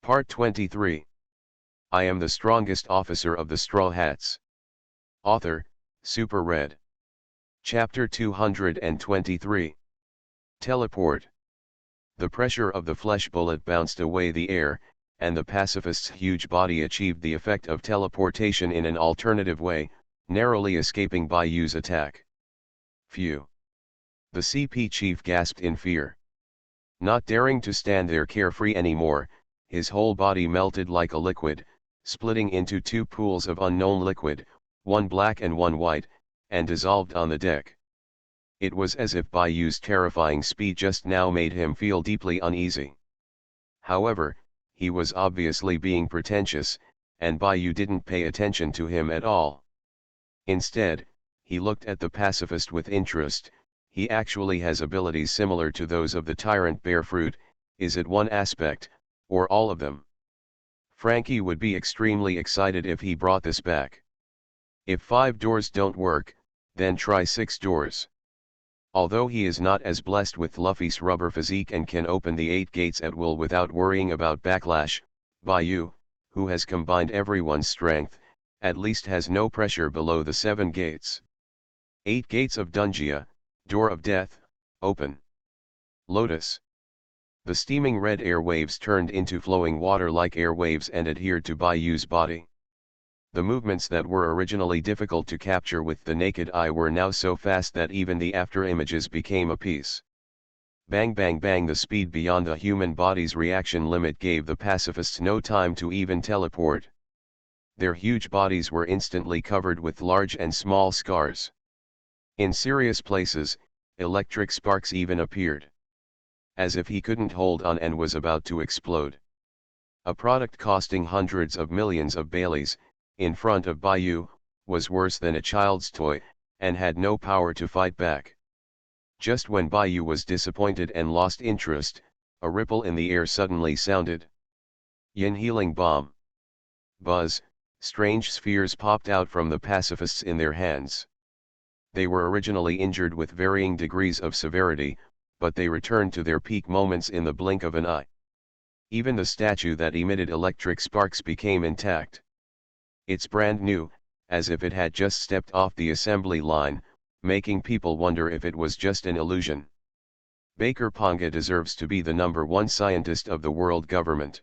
Part 23. I am the strongest officer of the Straw Hats. Author, Super Red. Chapter 223. Teleport. The pressure of the flesh bullet bounced away the air, and the pacifist's huge body achieved the effect of teleportation in an alternative way, narrowly escaping Bayou's attack. Phew! The CP chief gasped in fear. Not daring to stand there carefree anymore, his whole body melted like a liquid, splitting into two pools of unknown liquid, one black and one white, and dissolved on the deck. It was as if Bayou's terrifying speed just now made him feel deeply uneasy. However, he was obviously being pretentious, and Bayou didn't pay attention to him at all. Instead, he looked at the pacifist with interest. He actually has abilities similar to those of the tyrant bear fruit. Is it one aspect, or all of them? Frankie would be extremely excited if he brought this back. If 5 doors don't work, then try 6 doors. Although he is not as blessed with Luffy's rubber physique and can open the 8 gates at will without worrying about backlash, Bayou, who has combined everyone's strength, at least has no pressure below the 7 gates. 8 gates of Dungia, door of death, open. Lotus. The steaming red air waves turned into flowing water like air waves and adhered to Bayou's body. The movements that were originally difficult to capture with the naked eye were now so fast that even the afterimages became a piece. Bang bang bang, the speed beyond the human body's reaction limit gave the pacifists no time to even teleport. Their huge bodies were instantly covered with large and small scars. In serious places, electric sparks even appeared. As if he couldn't hold on and was about to explode. A product costing hundreds of millions of Baileys, in front of Bayou, was worse than a child's toy, and had no power to fight back. Just when Bayou was disappointed and lost interest, a ripple in the air suddenly sounded. Yin healing bomb. Buzz, strange spheres popped out from the pacifists in their hands. They were originally injured with varying degrees of severity, but they returned to their peak moments in the blink of an eye. Even the statue that emitted electric sparks became intact. It's brand new, as if it had just stepped off the assembly line, making people wonder if it was just an illusion. Baker Ponga deserves to be the #1 scientist of the world government.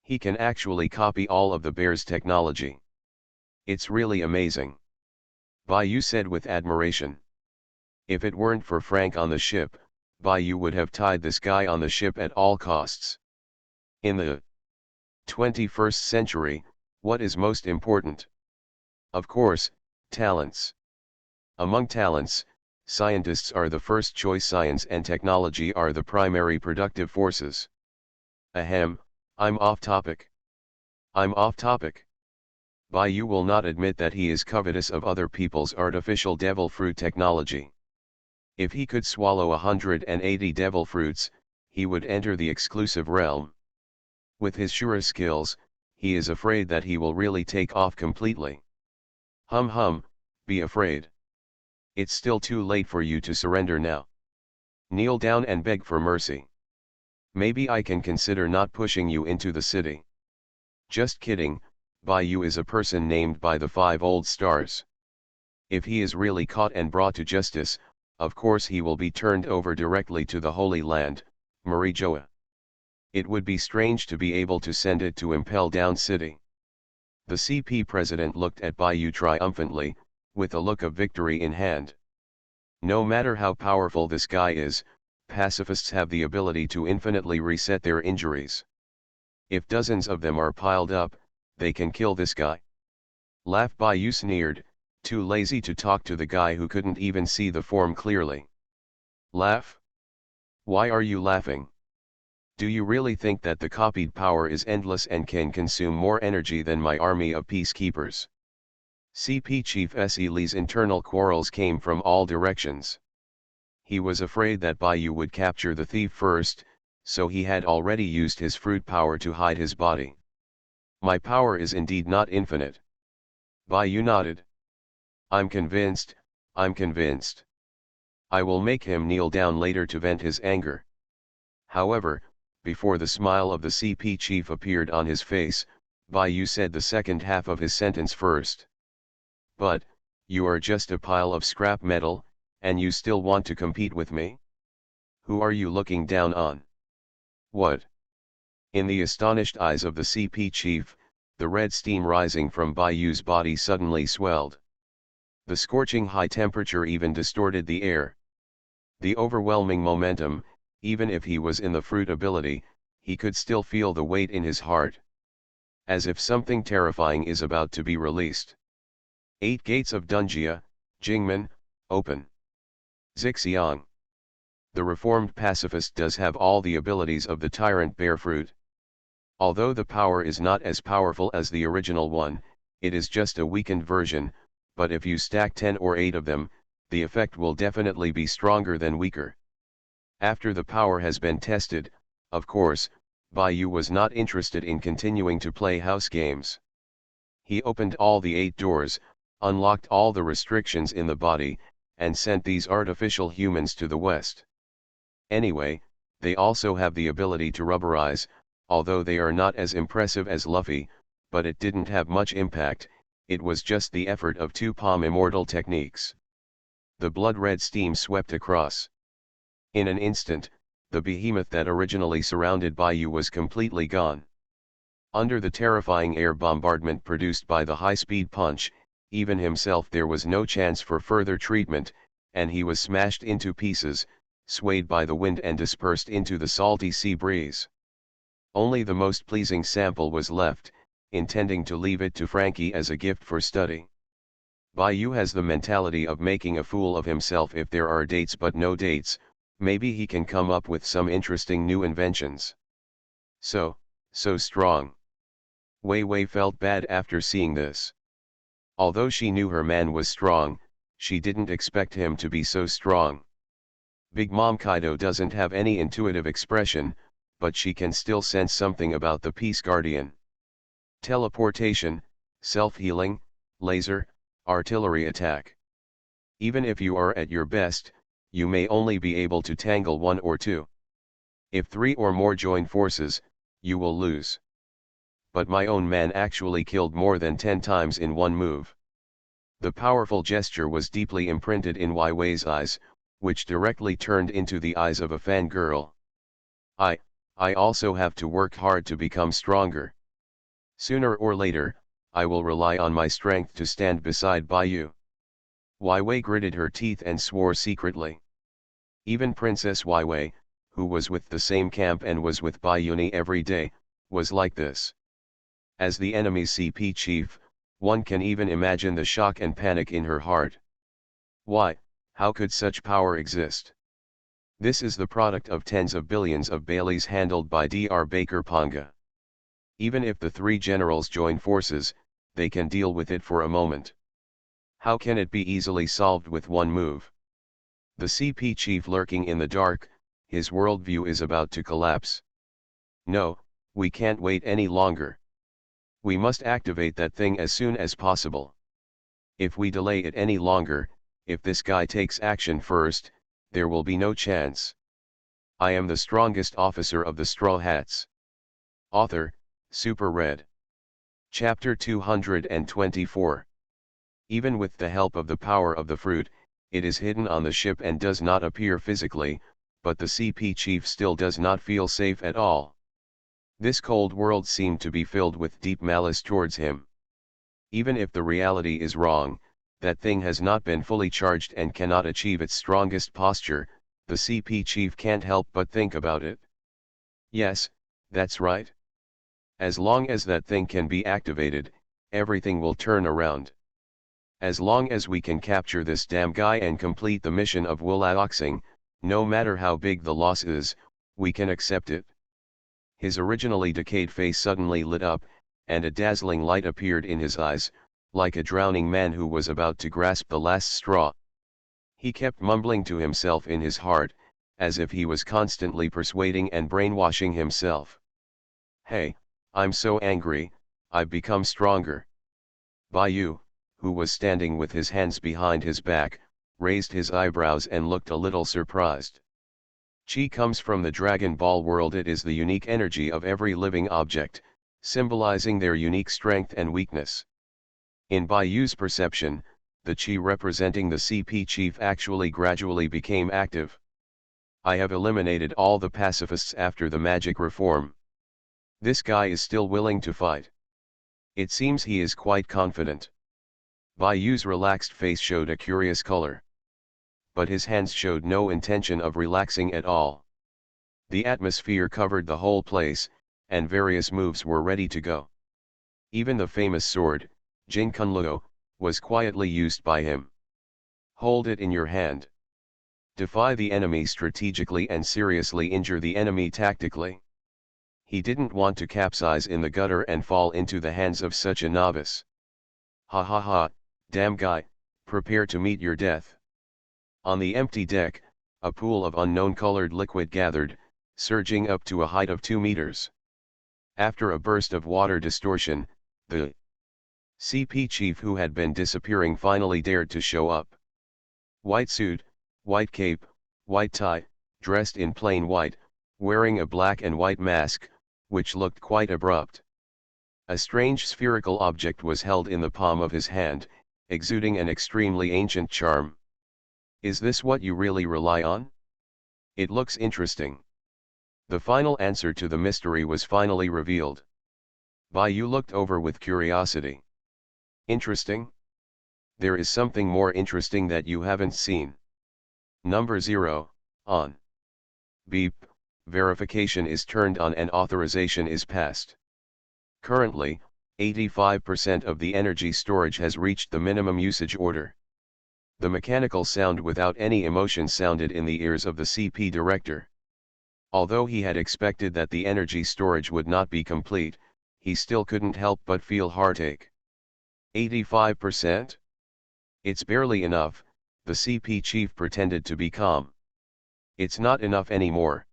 He can actually copy all of the bear's technology. It's really amazing. Bayou said with admiration. If it weren't for Frank on the ship, Bayou would have tied this guy on the ship at all costs. In the 21st century, what is most important? Of course, talents. Among talents, scientists are the first choice. Science and technology are the primary productive forces. Ahem, I'm off topic. Bayou will not admit that he is covetous of other people's artificial devil fruit technology. If he could swallow 180 devil fruits, he would enter the exclusive realm. With his Shura skills, he is afraid that he will really take off completely. Be afraid. It's still too late for you to surrender now. Kneel down and beg for mercy. Maybe I can consider not pushing you into the city. Just kidding, Bayou is a person named by the 5 old stars. If he is really caught and brought to justice, of course he will be turned over directly to the Holy Land, Marijoa. It would be strange to be able to send it to Impel Down City. The CP president looked at Bayou triumphantly, with a look of victory in hand. No matter how powerful this guy is, pacifists have the ability to infinitely reset their injuries. If dozens of them are piled up, they can kill this guy. Laugh, Bayou sneered, too lazy to talk to the guy who couldn't even see the form clearly. Laugh? Why are you laughing? Do you really think that the copied power is endless and can consume more energy than my army of peacekeepers? CP Chief S.E. Lee's internal quarrels came from all directions. He was afraid that Bayou would capture the thief first, so he had already used his fruit power to hide his body. My power is indeed not infinite. Bayou nodded. I'm convinced. I will make him kneel down later to vent his anger. However, before the smile of the CP chief appeared on his face, Bai Yu said the second half of his sentence first. But, you are just a pile of scrap metal, and you still want to compete with me? Who are you looking down on? What? In the astonished eyes of the CP chief, the red steam rising from Bai Yu's body suddenly swelled. The scorching high temperature even distorted the air. The overwhelming momentum, even if he was in the fruit ability, he could still feel the weight in his heart. As if something terrifying is about to be released. 8 gates of Dunjia, Jingmen, open. Zixiang. The reformed pacifist does have all the abilities of the tyrant bear fruit. Although the power is not as powerful as the original one, it is just a weakened version, but if you stack 10 or 8 of them, the effect will definitely be stronger than weaker. After the power has been tested, of course, Bai Yu was not interested in continuing to play house games. He opened all the 8 doors, unlocked all the restrictions in the body, and sent these artificial humans to the west. Anyway, they also have the ability to rubberize, although they are not as impressive as Luffy, but it didn't have much impact, it was just the effort of 2 palm immortal techniques. The blood-red steam swept across. In an instant, the behemoth that originally surrounded Bai Yu was completely gone. Under the terrifying air bombardment produced by the high-speed punch, even himself there was no chance for further treatment, and he was smashed into pieces, swayed by the wind and dispersed into the salty sea breeze. Only the most pleasing sample was left, intending to leave it to Frankie as a gift for study. Bai Yu has the mentality of making a fool of himself if there are dates but no dates, maybe he can come up with some interesting new inventions. So strong. Wei Wei felt bad after seeing this. Although she knew her man was strong, she didn't expect him to be so strong. Big Mom Kaido doesn't have any intuitive expression, but she can still sense something about the Peace Guardian. Teleportation, self-healing, laser, artillery attack. Even if you are at your best, you may only be able to tangle 1 or 2. If 3 or more join forces, you will lose. But my own man actually killed more than 10 times in one move. The powerful gesture was deeply imprinted in Wei Wei's eyes, which directly turned into the eyes of a fangirl. I also have to work hard to become stronger. Sooner or later, I will rely on my strength to stand beside Bai Yu. Wei Wei gritted her teeth and swore secretly. Even Princess Wei Wei, who was with the same camp and was with Bai Yuni every day, was like this. As the enemy's CP chief, one can even imagine the shock and panic in her heart. Why, how could such power exist? This is the product of tens of billions of Baileys handled by Dr. Baker Ponga. Even if the 3 generals join forces, they can deal with it for a moment. How can it be easily solved with one move? The CP chief lurking in the dark, his worldview is about to collapse. No, we can't wait any longer. We must activate that thing as soon as possible. If we delay it any longer, if this guy takes action first, there will be no chance. I am the strongest officer of the Straw Hats. Author, Super Red. Chapter 224. Even with the help of the power of the fruit, it is hidden on the ship and does not appear physically, but the CP chief still does not feel safe at all. This cold world seemed to be filled with deep malice towards him. Even if the reality is wrong, that thing has not been fully charged and cannot achieve its strongest posture, the CP chief can't help but think about it. Yes, that's right. As long as that thing can be activated, everything will turn around. As long as we can capture this damn guy and complete the mission of Wulaoxing, no matter how big the loss is, we can accept it. His originally decayed face suddenly lit up, and a dazzling light appeared in his eyes, like a drowning man who was about to grasp the last straw. He kept mumbling to himself in his heart, as if he was constantly persuading and brainwashing himself. Hey, I'm so angry, I've become stronger. Bai Yu, who was standing with his hands behind his back, raised his eyebrows and looked a little surprised. Qi comes from the Dragon Ball world. It is the unique energy of every living object, symbolizing their unique strength and weakness. In Baiyu's perception, the Qi representing the CP chief actually gradually became active. I have eliminated all the pacifists after the magic reform. This guy is still willing to fight. It seems he is quite confident. Baiyu's relaxed face showed a curious color. But his hands showed no intention of relaxing at all. The atmosphere covered the whole place, and various moves were ready to go. Even the famous sword, Jin Kunluo, was quietly used by him. Hold it in your hand. Defy the enemy strategically and seriously injure the enemy tactically. He didn't want to capsize in the gutter and fall into the hands of such a novice. Ha ha ha, damn guy, prepare to meet your death. On the empty deck, a pool of unknown colored liquid gathered, surging up to a height of 2 meters. After a burst of water distortion, the CP chief who had been disappearing finally dared to show up. White suit, white cape, white tie, dressed in plain white, wearing a black and white mask, which looked quite abrupt. A strange spherical object was held in the palm of his hand, exuding an extremely ancient charm. Is this what you really rely on? It looks interesting. The final answer to the mystery was finally revealed. Baiyu looked over with curiosity. Interesting? There is something more interesting that you haven't seen. Number 0, on. Beep, verification is turned on and authorization is passed. Currently, 85% of the energy storage has reached the minimum usage order. The mechanical sound without any emotion sounded in the ears of the CP director. Although he had expected that the energy storage would not be complete, he still couldn't help but feel heartache. 85%? It's barely enough, the CP chief pretended to be calm. It's not enough anymore.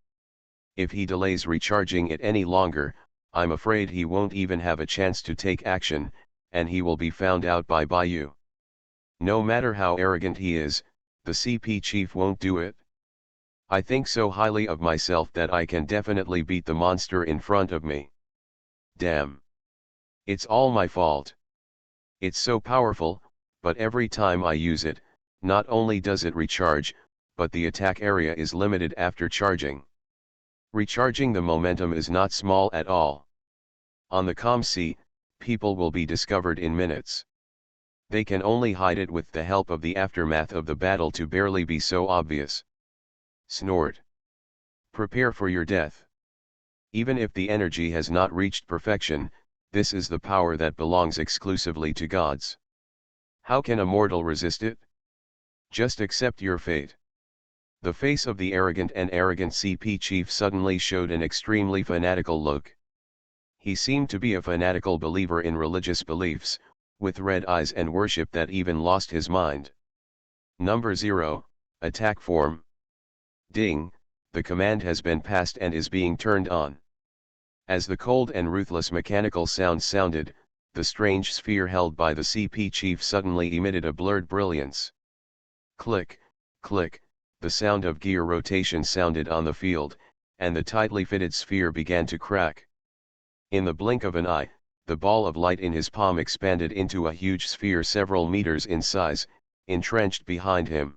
If he delays recharging it any longer, I'm afraid he won't even have a chance to take action, and he will be found out by Baiyu. No matter how arrogant he is, the CP chief won't do it. I think so highly of myself that I can definitely beat the monster in front of me. Damn. It's all my fault. It's so powerful, but every time I use it, not only does it recharge, but the attack area is limited after charging. Recharging the momentum is not small at all. On the calm sea, people will be discovered in minutes. They can only hide it with the help of the aftermath of the battle to barely be so obvious. Snort. Prepare for your death. Even if the energy has not reached perfection, this is the power that belongs exclusively to gods. How can a mortal resist it? Just accept your fate. The face of the arrogant CP chief suddenly showed an extremely fanatical look. He seemed to be a fanatical believer in religious beliefs, with red eyes and worship that even lost his mind. Number 0, attack form. Ding, the command has been passed and is being turned on. As the cold and ruthless mechanical sound sounded, the strange sphere held by the CP chief suddenly emitted a blurred brilliance. Click, click, the sound of gear rotation sounded on the field, and the tightly fitted sphere began to crack. In the blink of an eye, the ball of light in his palm expanded into a huge sphere several meters in size, entrenched behind him.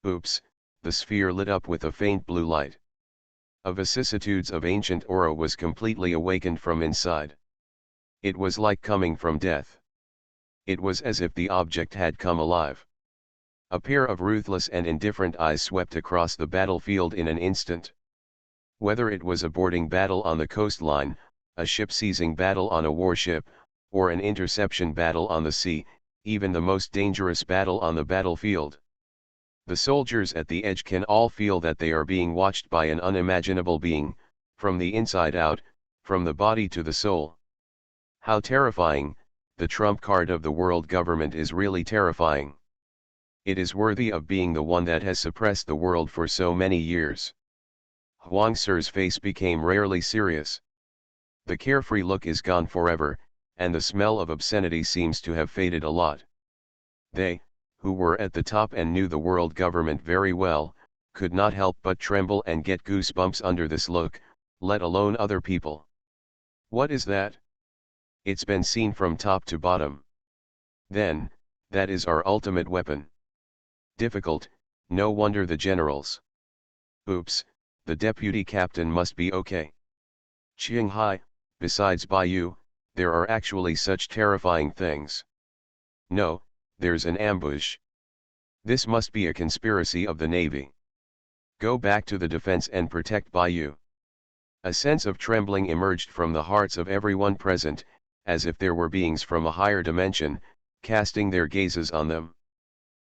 Oops, the sphere lit up with a faint blue light. A vicissitudes of ancient aura was completely awakened from inside. It was like coming from death. It was as if the object had come alive. A pair of ruthless and indifferent eyes swept across the battlefield in an instant. Whether it was a boarding battle on the coastline, a ship-seizing battle on a warship, or an interception battle on the sea, even the most dangerous battle on the battlefield. The soldiers at the edge can all feel that they are being watched by an unimaginable being, from the inside out, from the body to the soul. How terrifying, the trump card of the world government is really terrifying. It is worthy of being the one that has suppressed the world for so many years. Huang Sir's face became rarely serious. The carefree look is gone forever, and the smell of obscenity seems to have faded a lot. They, who were at the top and knew the world government very well, could not help but tremble and get goosebumps under this look, let alone other people. What is that? It's been seen from top to bottom. Then, that is our ultimate weapon. Difficult, no wonder the generals. Oops, the deputy captain must be okay. Qinghai, besides Baiyu, there are actually such terrifying things. No, there's an ambush. This must be a conspiracy of the Navy. Go back to the defense and protect Baiyu. A sense of trembling emerged from the hearts of everyone present, as if there were beings from a higher dimension, casting their gazes on them.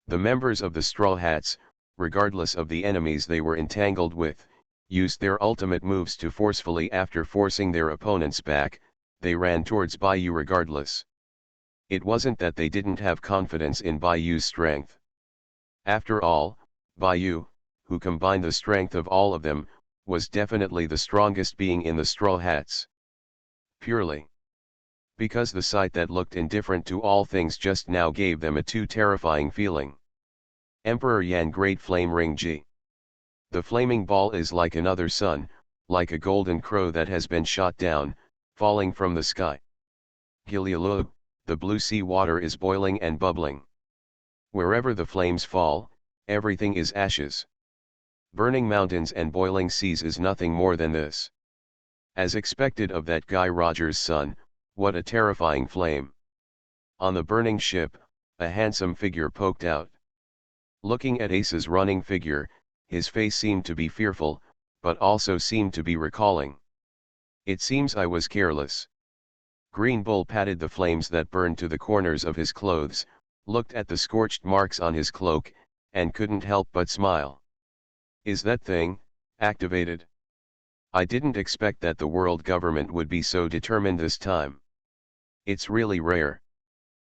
The members of the Straw Hats, regardless of the enemies they were entangled with, used their ultimate moves to forcefully after forcing their opponents back, they ran towards Baiyu regardless. It wasn't that they didn't have confidence in Baiyu's strength. After all, Baiyu, who combined the strength of all of them, was definitely the strongest being in the Straw Hats. Purely because the sight that looked indifferent to all things just now gave them a too terrifying feeling. Emperor Yan Great Flame Ring G. The flaming ball is like another sun, like a golden crow that has been shot down, falling from the sky. Gilialu, the blue sea water is boiling and bubbling. Wherever the flames fall, everything is ashes. Burning mountains and boiling seas is nothing more than this. As expected of that Guy Rogers' son, what a terrifying flame. On the burning ship, a handsome figure poked out. Looking at Ace's running figure, his face seemed to be fearful, but also seemed to be recalling. It seems I was careless. Green Bull patted the flames that burned to the corners of his clothes, looked at the scorched marks on his cloak, and couldn't help but smile. Is that thing activated? I didn't expect that the world government would be so determined this time. It's really rare.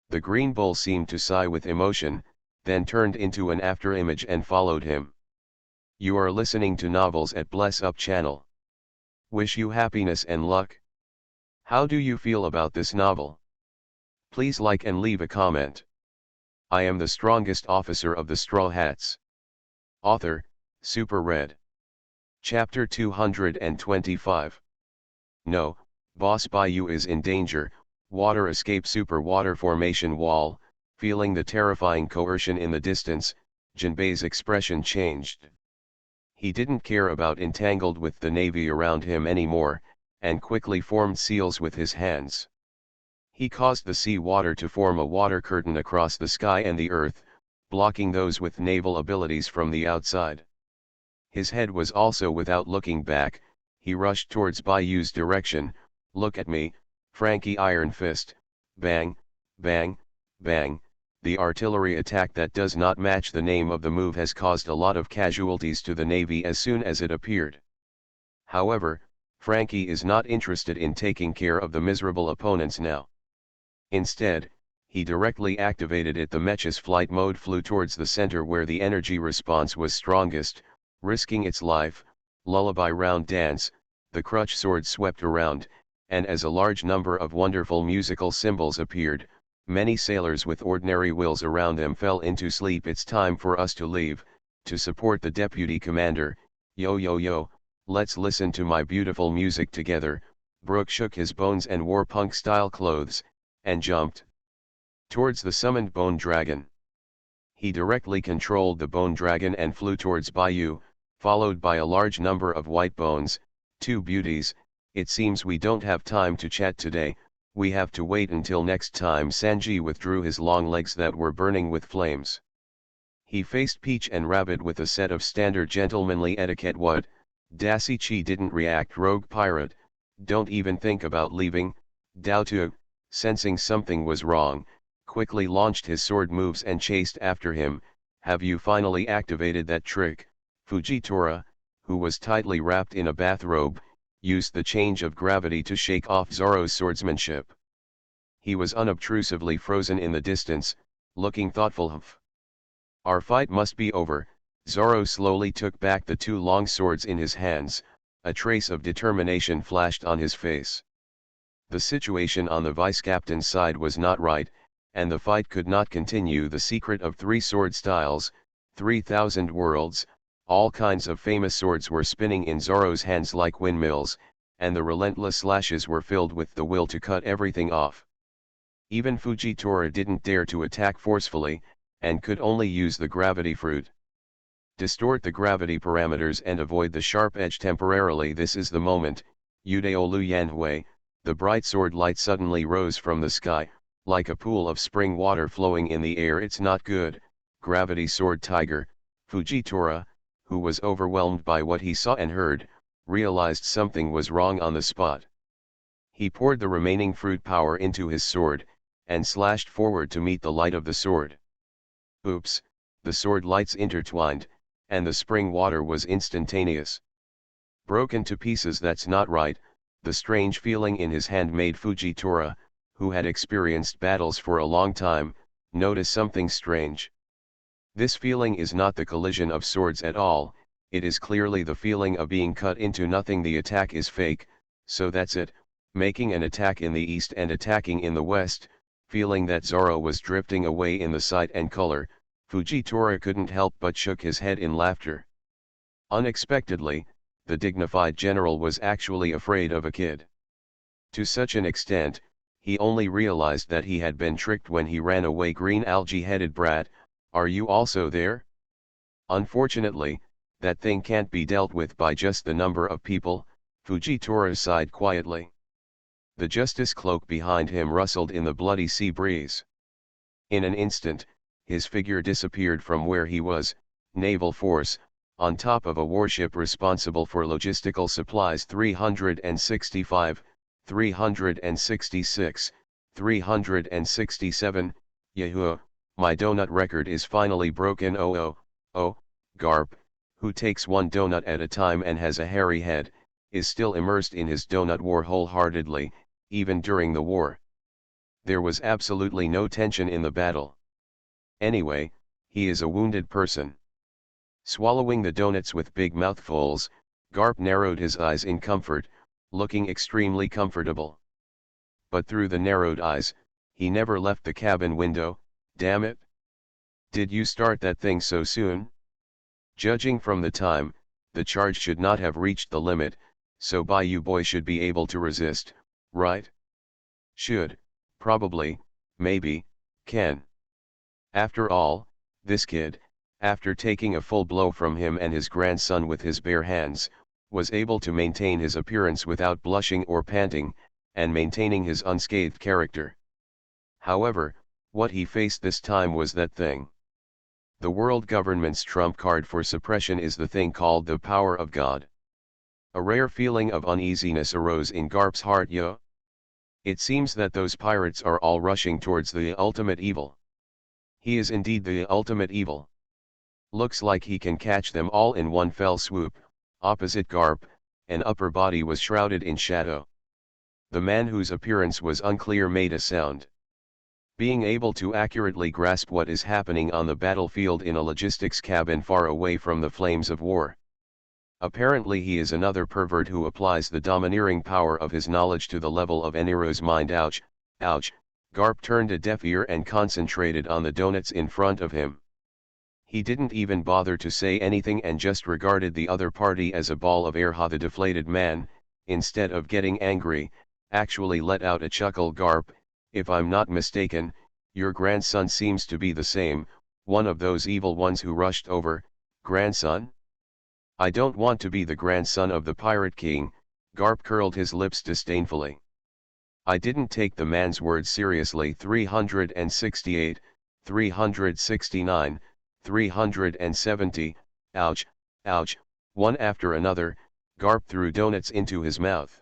The Green Bull seemed to sigh with emotion, then turned into an afterimage and followed him. You are listening to Novels at Bless Up channel. Wish you happiness and luck. How do you feel about this novel? Please like and leave a comment. I am the strongest officer of the Straw Hats. Author, Super Red. Chapter 225. No, Boss Baiyu is in danger. Water escape super water formation wall. Feeling the terrifying coercion in the distance, Jinbei's expression changed. He didn't care about entangled with the Navy around him anymore, and quickly formed seals with his hands. He caused the sea water to form a water curtain across the sky and the earth, blocking those with naval abilities from the outside. His head was also without looking back, he rushed towards Baiyu's direction. Look at me, Frankie Iron Fist. Bang, bang, bang. The artillery attack that does not match the name of the move has caused a lot of casualties to the Navy as soon as it appeared. However, Frankie is not interested in taking care of the miserable opponents now. Instead, he directly activated it. The Mech's flight mode flew towards the center where the energy response was strongest, risking its life. Lullaby round dance, the crutch sword swept around, and as a large number of wonderful musical symbols appeared, many sailors with ordinary wills around them fell into sleep. It's time for us to leave, to support the deputy commander. Yo yo yo, let's listen to my beautiful music together. Brooke shook his bones and wore punk-style clothes, and jumped towards the summoned bone dragon. He directly controlled the bone dragon and flew towards Baiyu, followed by a large number of white bones, two beauties. It seems we don't have time to chat today, we have to wait until next time. Sanji withdrew his long legs that were burning with flames. He faced Peach and Rabbit with a set of standard gentlemanly etiquette. What? Dasichi didn't react. Rogue pirate, don't even think about leaving. Daotu, sensing something was wrong, quickly launched his sword moves and chased after him. Have you finally activated that trick? Fujitora, who was tightly wrapped in a bathrobe, used the change of gravity to shake off Zoro's swordsmanship. He was unobtrusively frozen in the distance, looking thoughtful. Our fight must be over. Zoro slowly took back the two long swords in his hands, a trace of determination flashed on his face. The situation on the vice-captain's side was not right, and the fight could not continue. The secret of 3 sword styles, 3,000 worlds, All kinds of famous swords were spinning in Zoro's hands like windmills, and the relentless slashes were filled with the will to cut everything off. Even Fujitora didn't dare to attack forcefully, and could only use the gravity fruit. Distort the gravity parameters and avoid the sharp edge temporarily. This is the moment. Yudao Lu Yanhui, the bright sword light suddenly rose from the sky, like a pool of spring water flowing in the air. It's not good, gravity sword tiger. Fujitora, who was overwhelmed by what he saw and heard, realized something was wrong on the spot. He poured the remaining fruit power into his sword, and slashed forward to meet the light of the sword. Oops, the sword lights intertwined, and the spring water was instantaneous. Broken to pieces. That's not right. The strange feeling in his hand made Fujitora, who had experienced battles for a long time, notice something strange. This feeling is not the collision of swords at all, it is clearly the feeling of being cut into nothing. The attack is fake, so that's it, making an attack in the east and attacking in the west. Feeling that Zoro was drifting away in the sight and color, Fujitora couldn't help but shook his head in laughter. Unexpectedly, the dignified general was actually afraid of a kid. To such an extent, he only realized that he had been tricked when he ran away. Green algae-headed brat, are you also there? Unfortunately, that thing can't be dealt with by just the number of people, Fujitora sighed quietly. The justice cloak behind him rustled in the bloody sea breeze. In an instant, his figure disappeared from where he was, naval force, on top of a warship responsible for logistical supplies. 365, 366, 367, Yahoo! My donut record is finally broken. Oh, Garp, who takes one donut at a time and has a hairy head, is still immersed in his donut war wholeheartedly, even during the war. There was absolutely no tension in the battle. Anyway, he is a wounded person. Swallowing the donuts with big mouthfuls, Garp narrowed his eyes in comfort, looking extremely comfortable. But through the narrowed eyes, he never left the cabin window. Damn it! Did you start that thing so soon? Judging from the time, the charge should not have reached the limit, so Bayou Boy should be able to resist, right? Should, probably, maybe, can. After all, this kid, after taking a full blow from him and his grandson with his bare hands, was able to maintain his appearance without blushing or panting, and maintaining his unscathed character. However, what he faced this time was that thing. The world government's trump card for suppression is the thing called the power of God. A rare feeling of uneasiness arose in Garp's heart. It seems that those pirates are all rushing towards the ultimate evil. He is indeed the ultimate evil. Looks like he can catch them all in one fell swoop. Opposite Garp, an upper body was shrouded in shadow. The man whose appearance was unclear made a sound. Being able to accurately grasp what is happening on the battlefield in a logistics cabin far away from the flames of war. Apparently he is another pervert who applies the domineering power of his knowledge to the level of Eniro's mind. Ouch, ouch. Garp turned a deaf ear and concentrated on the donuts in front of him. He didn't even bother to say anything and just regarded the other party as a ball of air. Ha! The deflated man, instead of getting angry, actually let out a chuckle. Garp, if I'm not mistaken, your grandson seems to be the same, one of those evil ones who rushed over. Grandson? I don't want to be the grandson of the Pirate King. Garp curled his lips disdainfully. I didn't take the man's words seriously. 368, 369, 370, ouch, ouch. One after another, Garp threw donuts into his mouth.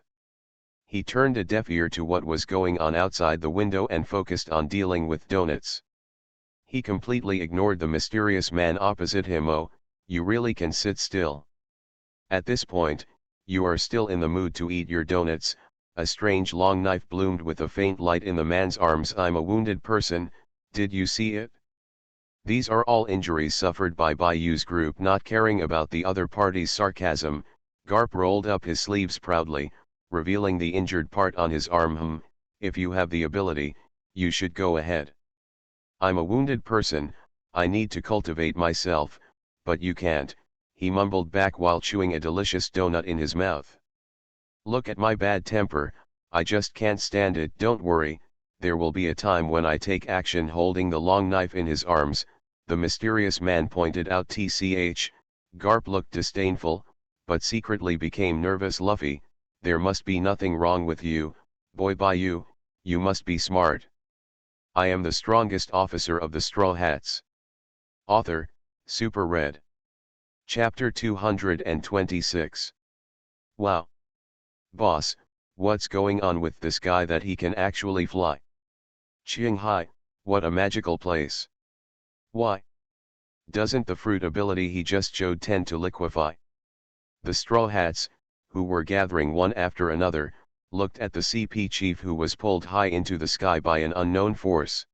He turned a deaf ear to what was going on outside the window and focused on dealing with donuts. He completely ignored the mysterious man opposite him. Oh, you really can sit still. At this point, you are still in the mood to eat your donuts. A strange long knife bloomed with a faint light in the man's arms. I'm a wounded person, did you see it? These are all injuries suffered by Bayou's group. Not caring about the other party's sarcasm, Garp rolled up his sleeves proudly, revealing the injured part on his arm. If you have the ability, you should go ahead. I'm a wounded person, I need to cultivate myself, but you can't, he mumbled back while chewing a delicious donut in his mouth. Look at my bad temper, I just can't stand it. Don't worry, there will be a time when I take action. Holding the long knife in his arms, the mysterious man pointed out. Garp looked disdainful, but secretly became nervous. Luffy, there must be nothing wrong with you, boy. You must be smart. I am the strongest officer of the Straw Hats. Author, Super Red. Chapter 226. Wow. Boss, what's going on with this guy that he can actually fly? Qinghai, what a magical place. Why? Doesn't the fruit ability he just showed tend to liquefy? The Straw Hats, who were gathering one after another, looked at the CP chief who was pulled high into the sky by an unknown force.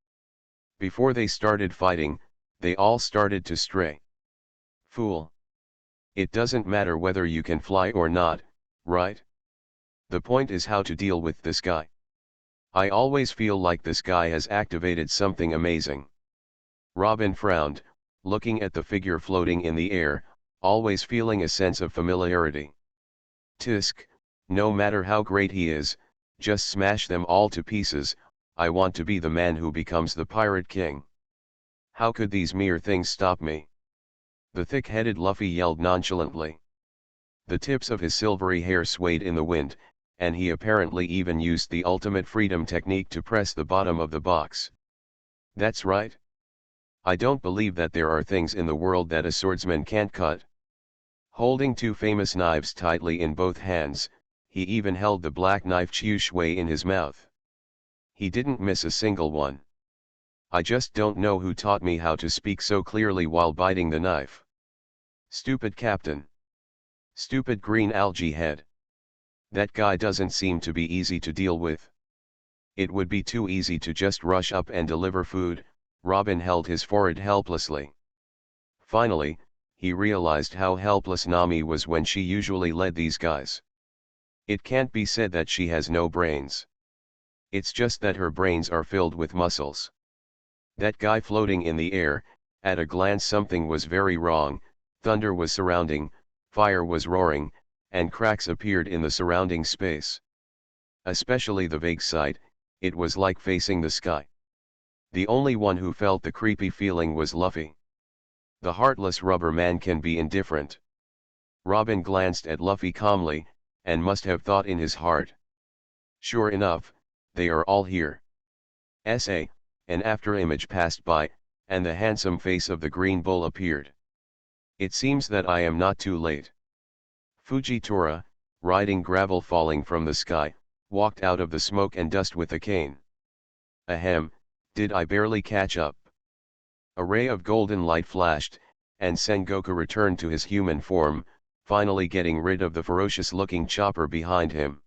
Before they started fighting, they all started to stray. Fool. It doesn't matter whether you can fly or not, right? The point is how to deal with this guy. I always feel like this guy has activated something amazing. Robin frowned, looking at the figure floating in the air, always feeling a sense of familiarity. Tisk, no matter how great he is, just smash them all to pieces. I want to be the man who becomes the Pirate King. How could these mere things stop me? The thick-headed Luffy yelled nonchalantly. The tips of his silvery hair swayed in the wind, and he apparently even used the ultimate freedom technique to press the bottom of the box. That's right. I don't believe that there are things in the world that a swordsman can't cut. Holding two famous knives tightly in both hands, he even held the black knife Chiu Shui in his mouth. He didn't miss a single one. I just don't know who taught me how to speak so clearly while biting the knife. Stupid captain. Stupid green algae head. That guy doesn't seem to be easy to deal with. It would be too easy to just rush up and deliver food. Robin held his forehead helplessly. Finally, he realized how helpless Nami was when she usually led these guys. It can't be said that she has no brains. It's just that her brains are filled with muscles. That guy floating in the air, at a glance something was very wrong. Thunder was surrounding, fire was roaring, and cracks appeared in the surrounding space. Especially the vague sight, it was like facing the sky. The only one who felt the creepy feeling was Luffy. The heartless rubber man can be indifferent. Robin glanced at Luffy calmly, and must have thought in his heart. Sure enough, they are all here. An afterimage passed by, and the handsome face of the Green Bull appeared. It seems that I am not too late. Fujitora, riding gravel falling from the sky, walked out of the smoke and dust with a cane. Ahem, did I barely catch up? A ray of golden light flashed, and Sengoku returned to his human form, finally getting rid of the ferocious-looking chopper behind him.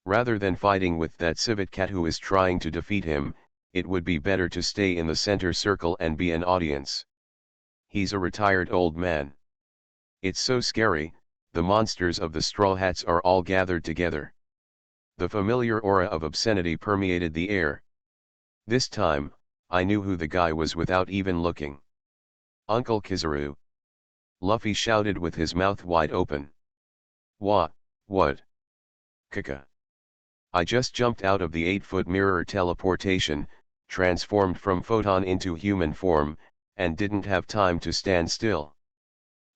Rather than fighting with that civet cat who is trying to defeat him, it would be better to stay in the center circle and be an audience. He's a retired old man. It's so scary, the monsters of the Straw Hats are all gathered together. The familiar aura of obscenity permeated the air. This time, I knew who the guy was without even looking. Uncle Kizaru. Luffy shouted with his mouth wide open. What? Kaka. I just jumped out of the 8-foot mirror teleportation, transformed from photon into human form, and didn't have time to stand still.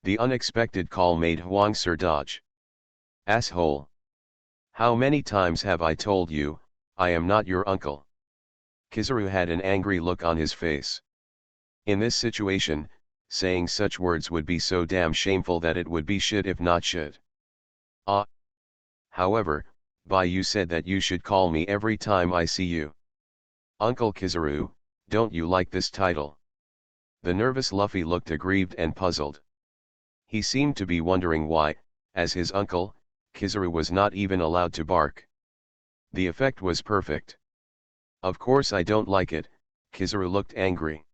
The unexpected call made Huang Sir dodge. Asshole. How many times have I told you, I am not your uncle? Kizaru had an angry look on his face. In this situation, saying such words would be so damn shameful that it would be shit if not shit. However, you said that you should call me every time I see you. Uncle Kizaru, don't you like this title? The nervous Luffy looked aggrieved and puzzled. He seemed to be wondering why, as his uncle, Kizaru was not even allowed to bark. The effect was perfect. Of course I don't like it, Kizaru looked angry.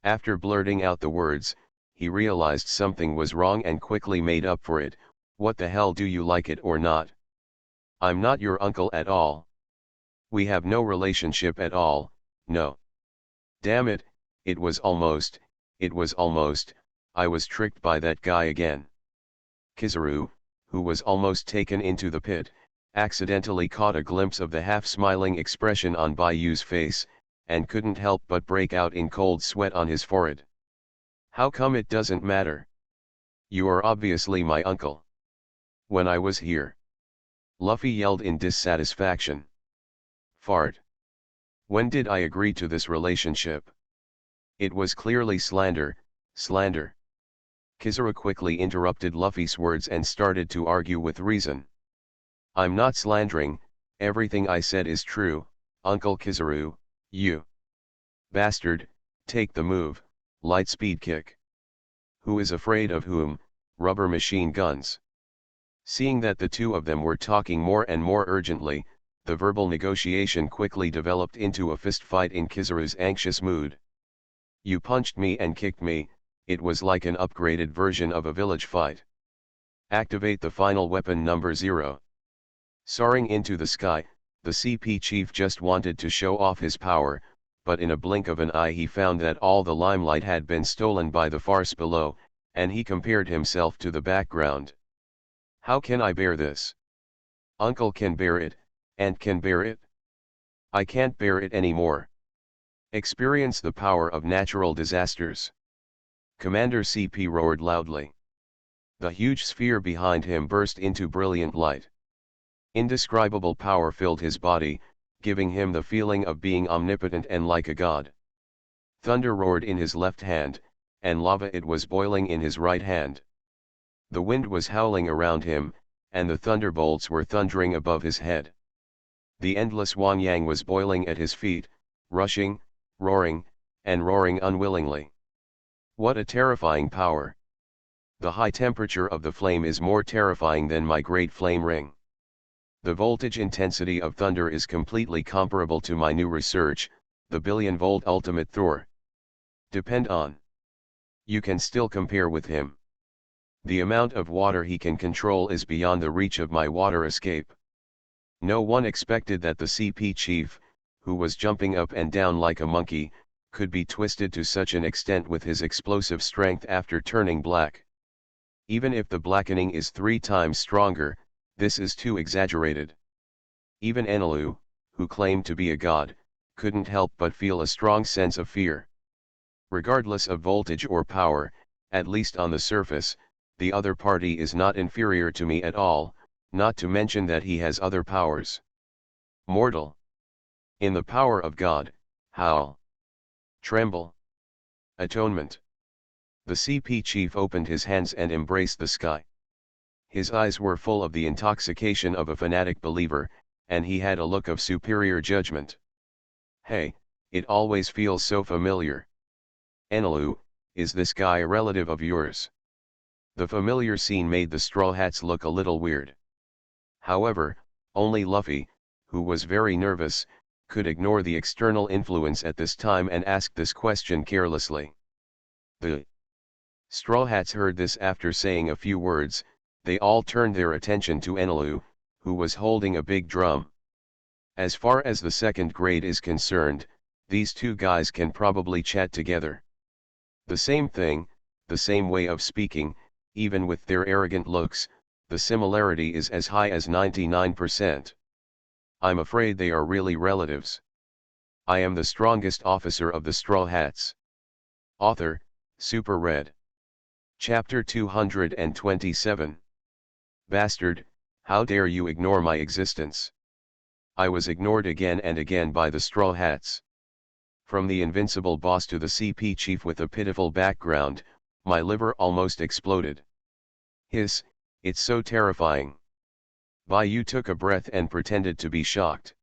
After blurting out the words, he realized something was wrong and quickly made up for it. What the hell, do you like it or not? I'm not your uncle at all. We have no relationship at all, no. Damn it, it was almost, I was tricked by that guy again. Kizaru, who was almost taken into the pit, accidentally caught a glimpse of the half-smiling expression on Bayu's face, and couldn't help but break out in cold sweat on his forehead. How come it doesn't matter? You are obviously my uncle. When I was here. Luffy yelled in dissatisfaction. Fart. When did I agree to this relationship? It was clearly slander, slander. Kizaru quickly interrupted Luffy's words and started to argue with reason. I'm not slandering, everything I said is true, Uncle Kizaru, you bastard, take the move, light speed kick. Who is afraid of whom, rubber machine guns? Seeing that the two of them were talking more and more urgently, the verbal negotiation quickly developed into a fist fight in Kizaru's anxious mood. You punched me and kicked me, it was like an upgraded version of a village fight. Activate the final weapon number 0. Soaring into the sky, the CP chief just wanted to show off his power, but in a blink of an eye he found that all the limelight had been stolen by the farce below, and he compared himself to the background. How can I bear this? Uncle can bear it, Aunt can bear it. I can't bear it anymore. Experience the power of natural disasters. Commander CP roared loudly. The huge sphere behind him burst into brilliant light. Indescribable power filled his body, giving him the feeling of being omnipotent and like a god. Thunder roared in his left hand, and lava it was boiling in his right hand. The wind was howling around him, and the thunderbolts were thundering above his head. The endless Wangyang was boiling at his feet, rushing, roaring, and roaring unwillingly. What a terrifying power! The high temperature of the flame is more terrifying than my great flame ring. The voltage intensity of thunder is completely comparable to my new research, the billion-volt ultimate Thor. Depend on. You can still compare with him. The amount of water he can control is beyond the reach of my water escape. No one expected that the CP chief, who was jumping up and down like a monkey, could be twisted to such an extent with his explosive strength after turning black. Even if the blackening is 3 times stronger, this is too exaggerated. Even Enelu, who claimed to be a god, couldn't help but feel a strong sense of fear. Regardless of voltage or power, at least on the surface, the other party is not inferior to me at all, not to mention that he has other powers. Mortal. In the power of God, howl. Tremble. Atonement. The CP chief opened his hands and embraced the sky. His eyes were full of the intoxication of a fanatic believer, and he had a look of superior judgment. Hey, it always feels so familiar. Enelu, is this guy a relative of yours? The familiar scene made the Straw Hats look a little weird. However, only Luffy, who was very nervous, could ignore the external influence at this time and asked this question carelessly. The Straw Hats heard this after saying a few words. They all turned their attention to Enelu, who was holding a big drum. As far as the second grade is concerned, these two guys can probably chat together. The same thing, the same way of speaking, even with their arrogant looks, the similarity is as high as 99%. I'm afraid they are really relatives. I am the strongest officer of the Straw Hats. Author, Super Red. Chapter 227. Bastard, how dare you ignore my existence? I was ignored again and again by the Straw Hats. From the invincible boss to the CP chief with a pitiful background, my liver almost exploded. Hiss, it's so terrifying. Bayu took a breath and pretended to be shocked.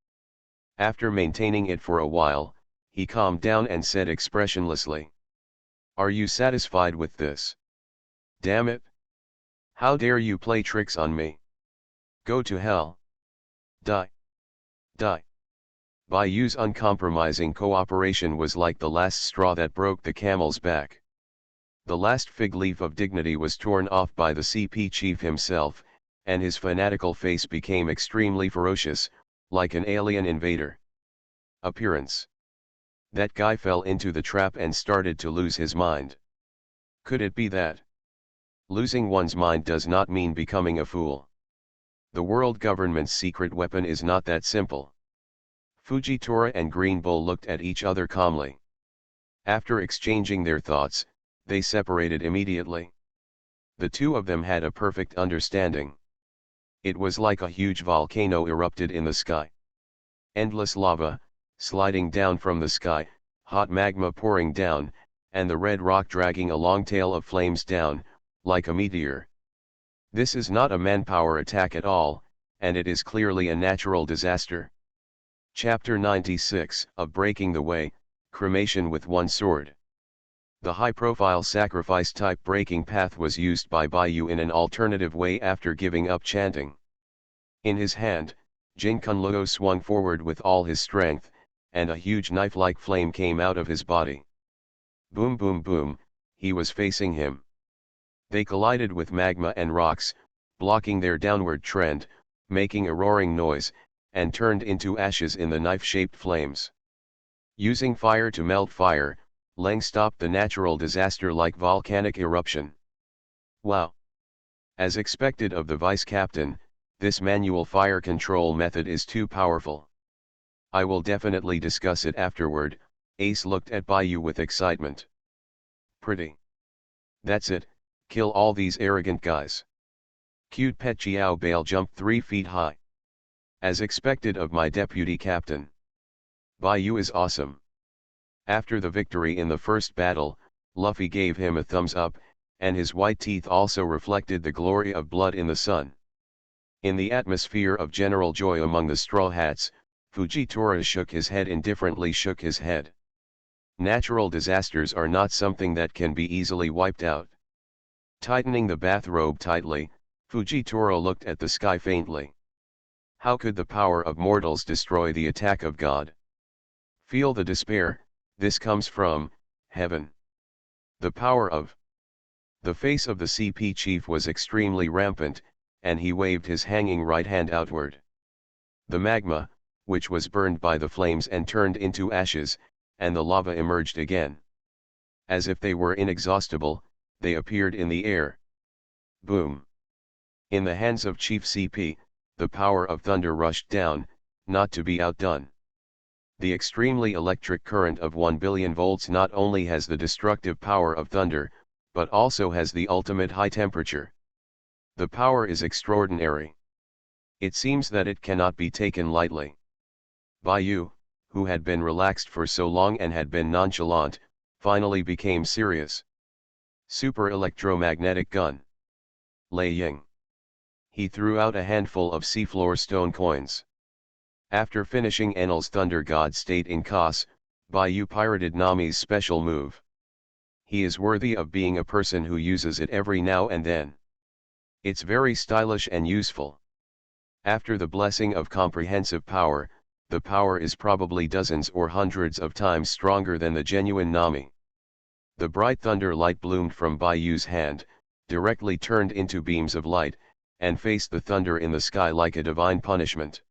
After maintaining it for a while, he calmed down and said expressionlessly. Are you satisfied with this? Damn it! How dare you play tricks on me? Go to hell. Die. Die. Bayu's uncompromising cooperation was like the last straw that broke the camel's back. The last fig leaf of dignity was torn off by the CP chief himself, and his fanatical face became extremely ferocious, like an alien invader. Appearance. That guy fell into the trap and started to lose his mind. Could it be that losing one's mind does not mean becoming a fool? The world government's secret weapon is not that simple. Fujitora and Green Bull looked at each other calmly. After exchanging their thoughts, they separated immediately. The two of them had a perfect understanding. It was like a huge volcano erupted in the sky. Endless lava, sliding down from the sky, hot magma pouring down, and the red rock dragging a long tail of flames down, like a meteor. This is not a manpower attack at all, and it is clearly a natural disaster. Chapter 96 of Breaking the Way, Cremation with One Sword. The high-profile sacrifice-type breaking path was used by Baiyu in an alternative way after giving up chanting. In his hand, Jin Kunluo swung forward with all his strength, and a huge knife-like flame came out of his body. Boom boom boom, he was facing him. They collided with magma and rocks, blocking their downward trend, making a roaring noise, and turned into ashes in the knife-shaped flames. Using fire to melt fire, Leng stopped the natural disaster like volcanic eruption. Wow! As expected of the vice captain, this manual fire control method is too powerful. I will definitely discuss it afterward. Ace looked at Baiyu with excitement. Pretty. That's it, kill all these arrogant guys. Cute Pet Chiao Bale jumped 3 feet high. As expected of my deputy captain. Baiyu is awesome. After the victory in the first battle, Luffy gave him a thumbs up, and his white teeth also reflected the glory of blood in the sun. In the atmosphere of general joy among the Straw Hats, Fujitora shook his head indifferently. Natural disasters are not something that can be easily wiped out. Tightening the bathrobe tightly, Fujitora looked at the sky faintly. How could the power of mortals destroy the attack of God? Feel the despair, this comes from heaven. The power of the face of the CP chief was extremely rampant, and he waved his hanging right hand outward. The magma, which was burned by the flames and turned into ashes, and the lava emerged again. As if they were inexhaustible, they appeared in the air. Boom! In the hands of Chief CP, the power of thunder rushed down, not to be outdone. The extremely electric current of 1 billion volts not only has the destructive power of thunder, but also has the ultimate high temperature. The power is extraordinary. It seems that it cannot be taken lightly. Baiyu, who had been relaxed for so long and had been nonchalant, finally became serious. Super electromagnetic gun. Lei Ying. He threw out a handful of seafloor stone coins. After finishing Enel's Thunder God state in Kos, Baiyu pirated Nami's special move. He is worthy of being a person who uses it every now and then. It's very stylish and useful. After the blessing of comprehensive power, the power is probably dozens or hundreds of times stronger than the genuine Nami. The bright thunder light bloomed from Baiyu's hand, directly turned into beams of light, and faced the thunder in the sky like a divine punishment.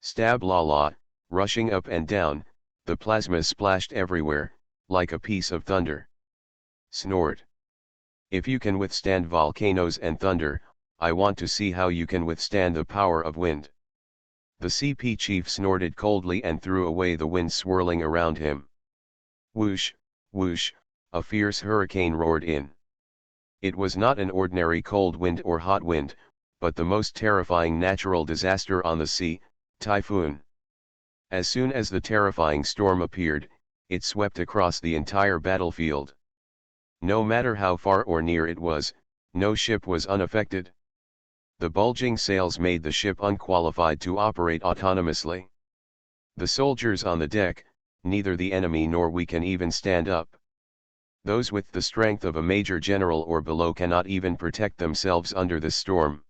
Stab la la, rushing up and down, the plasma splashed everywhere, like a piece of thunder. Snort. If you can withstand volcanoes and thunder, I want to see how you can withstand the power of wind. The CP chief snorted coldly and threw away the wind swirling around him. Whoosh, whoosh, a fierce hurricane roared in. It was not an ordinary cold wind or hot wind, but the most terrifying natural disaster on the sea, typhoon. As soon as the terrifying storm appeared, it swept across the entire battlefield. No matter how far or near it was, no ship was unaffected. The bulging sails made the ship unqualified to operate autonomously. The soldiers on the deck, neither the enemy nor we can even stand up. Those with the strength of a major general or below cannot even protect themselves under this storm.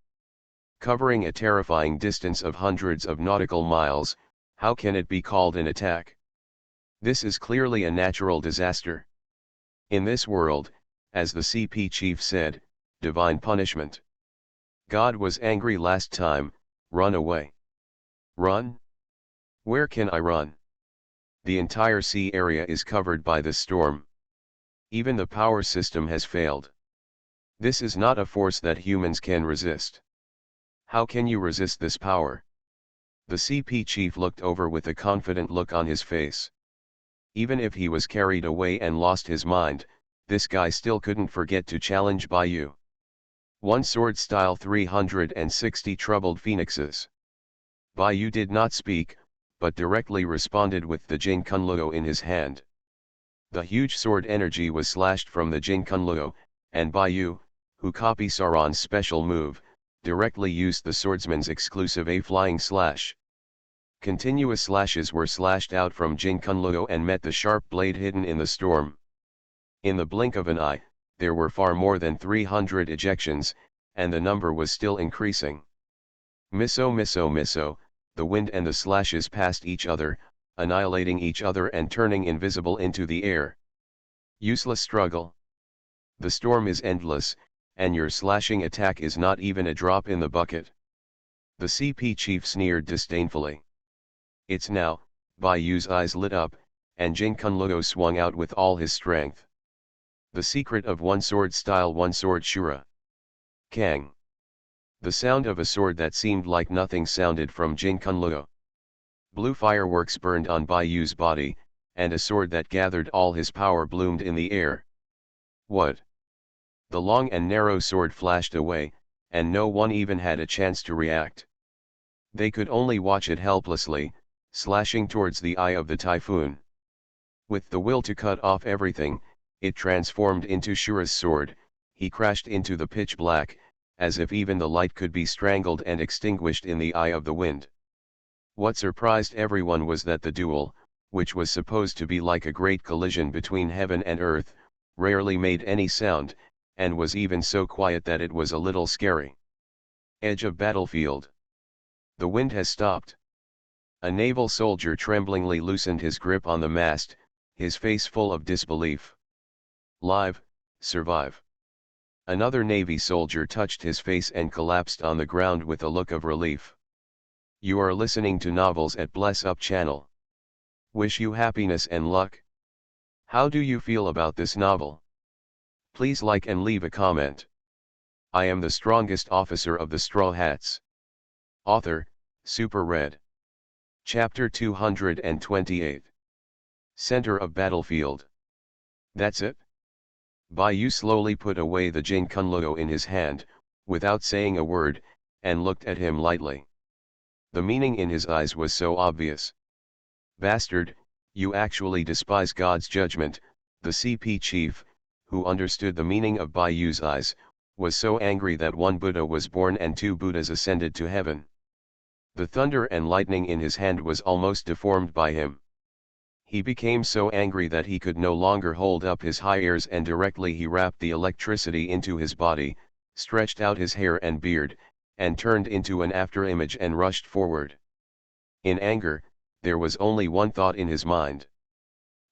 Covering a terrifying distance of hundreds of nautical miles, how can it be called an attack? This is clearly a natural disaster. In this world, as the CP chief said, divine punishment. God was angry last time, run away. Run? Where can I run? The entire sea area is covered by this storm. Even the power system has failed. This is not a force that humans can resist. How can you resist this power? The CP chief looked over with a confident look on his face. Even if he was carried away and lost his mind, this guy still couldn't forget to challenge Baiyu. One sword style 360 troubled phoenixes. Baiyu did not speak, but directly responded with the Jin Kunluo in his hand. The huge sword energy was slashed from the Jin Kunluo, and Baiyu, who copied Sauron's special move, directly used the swordsman's exclusive A flying slash. Continuous slashes were slashed out from Jin Kunluo and met the sharp blade hidden in the storm. In the blink of an eye, there were far more than 300 ejections, and the number was still increasing. Misso, the wind and the slashes passed each other, annihilating each other and turning invisible into the air. Useless struggle. The storm is endless, and your slashing attack is not even a drop in the bucket. The CP chief sneered disdainfully. It's now. Baiyu's eyes lit up, and Jin Kunluo swung out with all his strength. The secret of one sword style one sword Shura. Kang. The sound of a sword that seemed like nothing sounded from Jin Kunluo. Blue fireworks burned on Baiyu's body, and a sword that gathered all his power bloomed in the air. What? The long and narrow sword flashed away, and no one even had a chance to react. They could only watch it helplessly, slashing towards the eye of the typhoon. With the will to cut off everything, it transformed into Shura's sword. He crashed into the pitch black, as if even the light could be strangled and extinguished in the eye of the wind. What surprised everyone was that the duel, which was supposed to be like a great collision between heaven and earth, rarely made any sound, and was even so quiet that it was a little scary. Edge of battlefield. The wind has stopped. A naval soldier tremblingly loosened his grip on the mast, his face full of disbelief. Live, survive. Another Navy soldier touched his face and collapsed on the ground with a look of relief. You are listening to Novels at Bless Up channel. Wish you happiness and luck. How do you feel about this novel? Please like and leave a comment. I am the strongest officer of the Straw Hats. Author, Super Red. Chapter 228. Center of battlefield. That's it? Baiyu slowly put away the Jin Kunluo in his hand, without saying a word, and looked at him lightly. The meaning in his eyes was so obvious. Bastard, you actually despise God's judgment. The CP chief, who understood the meaning of Baiyu's eyes, was so angry that one Buddha was born and two Buddhas ascended to heaven. The thunder and lightning in his hand was almost deformed by him. He became so angry that he could no longer hold up his high ears, and directly he wrapped the electricity into his body, stretched out his hair and beard, and turned into an afterimage and rushed forward. In anger, there was only one thought in his mind.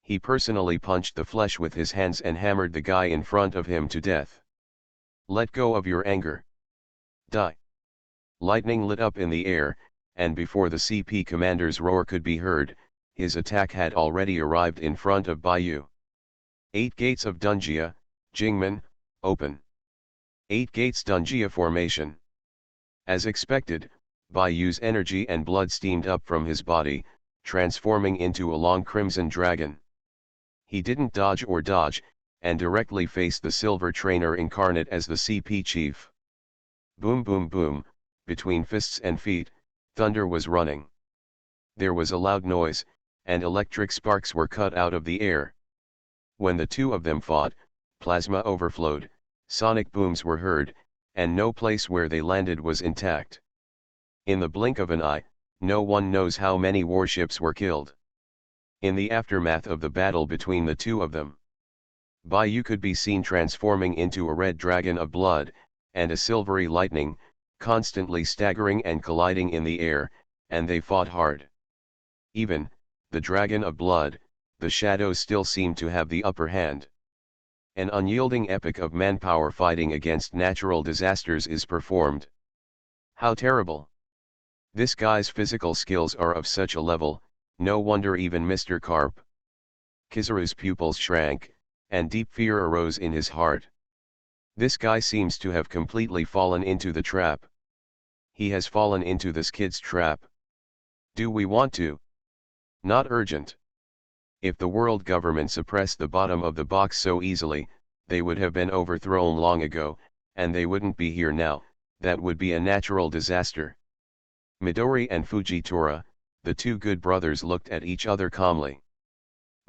He personally punched the flesh with his hands and hammered the guy in front of him to death. Let go of your anger. Die. Lightning lit up in the air, and before the CP commander's roar could be heard, his attack had already arrived in front of Baiyu. 8 gates of Dunjia, Jingmen, open. 8 gates Dunjia formation. As expected, Baiyu's energy and blood steamed up from his body, transforming into a long crimson dragon. He didn't dodge or dodge, and directly faced the silver trainer incarnate as the CP chief. Boom boom boom, between fists and feet, thunder was running. There was a loud noise, and electric sparks were cut out of the air. When the two of them fought, plasma overflowed, sonic booms were heard, and no place where they landed was intact. In the blink of an eye, no one knows how many warships were killed. In the aftermath of the battle between the two of them, Baiyu could be seen transforming into a red dragon of blood, and a silvery lightning, constantly staggering and colliding in the air, and they fought hard. Even, the dragon of blood, the shadows still seemed to have the upper hand. An unyielding epic of manpower fighting against natural disasters is performed. How terrible! This guy's physical skills are of such a level, no wonder even Mr. Karp Kizaru's pupils shrank, and deep fear arose in his heart. This guy seems to have completely fallen into the trap. He has fallen into this kid's trap. Do we want to? Not urgent. If the world government suppressed the bottom of the box so easily, they would have been overthrown long ago, and they wouldn't be here now. That would be a natural disaster. Midori and Fujitora, the two good brothers, looked at each other calmly.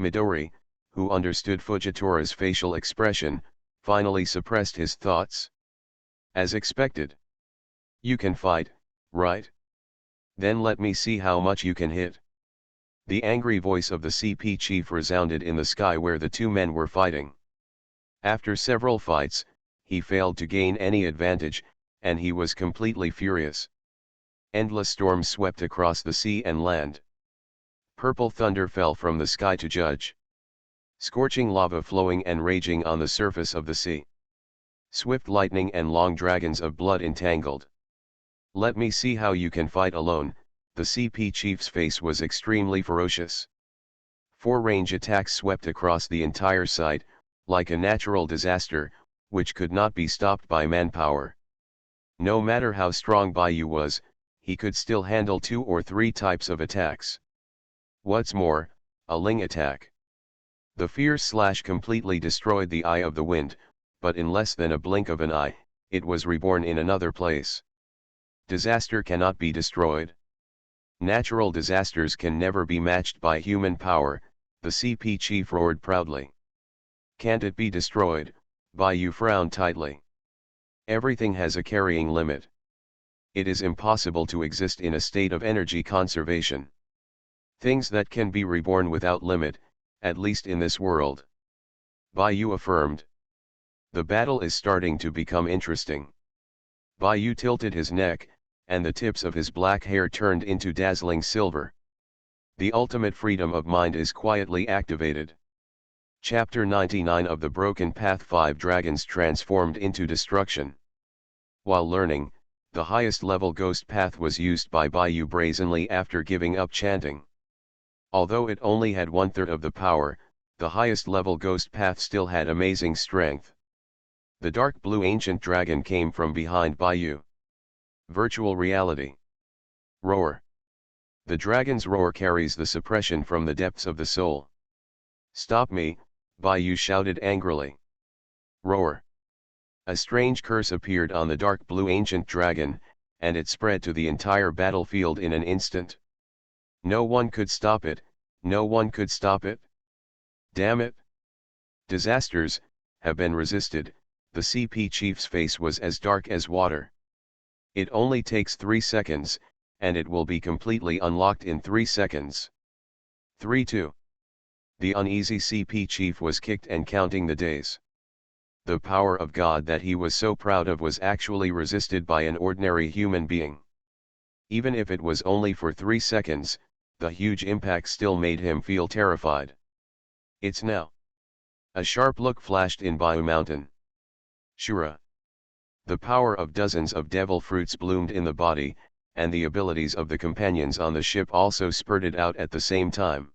Midori, who understood Fujitora's facial expression, finally suppressed his thoughts. As expected. You can fight, right? Then let me see how much you can hit. The angry voice of the CP chief resounded in the sky where the two men were fighting. After several fights, he failed to gain any advantage, and he was completely furious. Endless storms swept across the sea and land. Purple thunder fell from the sky to judge. Scorching lava flowing and raging on the surface of the sea. Swift lightning and long dragons of blood entangled. Let me see how you can fight alone. The CP chief's face was extremely ferocious. Four-range attacks swept across the entire site, like a natural disaster, which could not be stopped by manpower. No matter how strong Baiyu was, he could still handle 2 or 3 types of attacks. What's more, a Ling attack. The fierce slash completely destroyed the Eye of the Wind, but in less than a blink of an eye, it was reborn in another place. Disaster cannot be destroyed. Natural disasters can never be matched by human power, the CP chief roared proudly. Can't it be destroyed? Baiyu frowned tightly. Everything has a carrying limit. It is impossible to exist in a state of energy conservation. Things that can be reborn without limit, at least in this world. Baiyu affirmed. The battle is starting to become interesting. Baiyu tilted his neck, and the tips of his black hair turned into dazzling silver. The ultimate freedom of mind is quietly activated. Chapter 99 of the Broken Path. 5 dragons transformed into destruction. While learning, the highest level ghost path was used by Baiyu brazenly after giving up chanting. Although it only had 1/3 of the power, the highest level ghost path still had amazing strength. The dark blue ancient dragon came from behind Baiyu. Virtual reality. Roar. The dragon's roar carries the suppression from the depths of the soul. Stop me, Baiyu shouted angrily. Roar. A strange curse appeared on the dark blue ancient dragon, and it spread to the entire battlefield in an instant. No one could stop it, no one could stop it. Damn it. Disasters have been resisted. The CP chief's face was as dark as water. It only takes 3 seconds, and it will be completely unlocked in 3 seconds. 3-2. The uneasy CP chief was kicked and counting the days. The power of God that he was so proud of was actually resisted by an ordinary human being. Even if it was only for 3 seconds, the huge impact still made him feel terrified. It's now. A sharp look flashed in Baiyu Mountain. Shura. The power of dozens of devil fruits bloomed in the body, and the abilities of the companions on the ship also spurted out at the same time.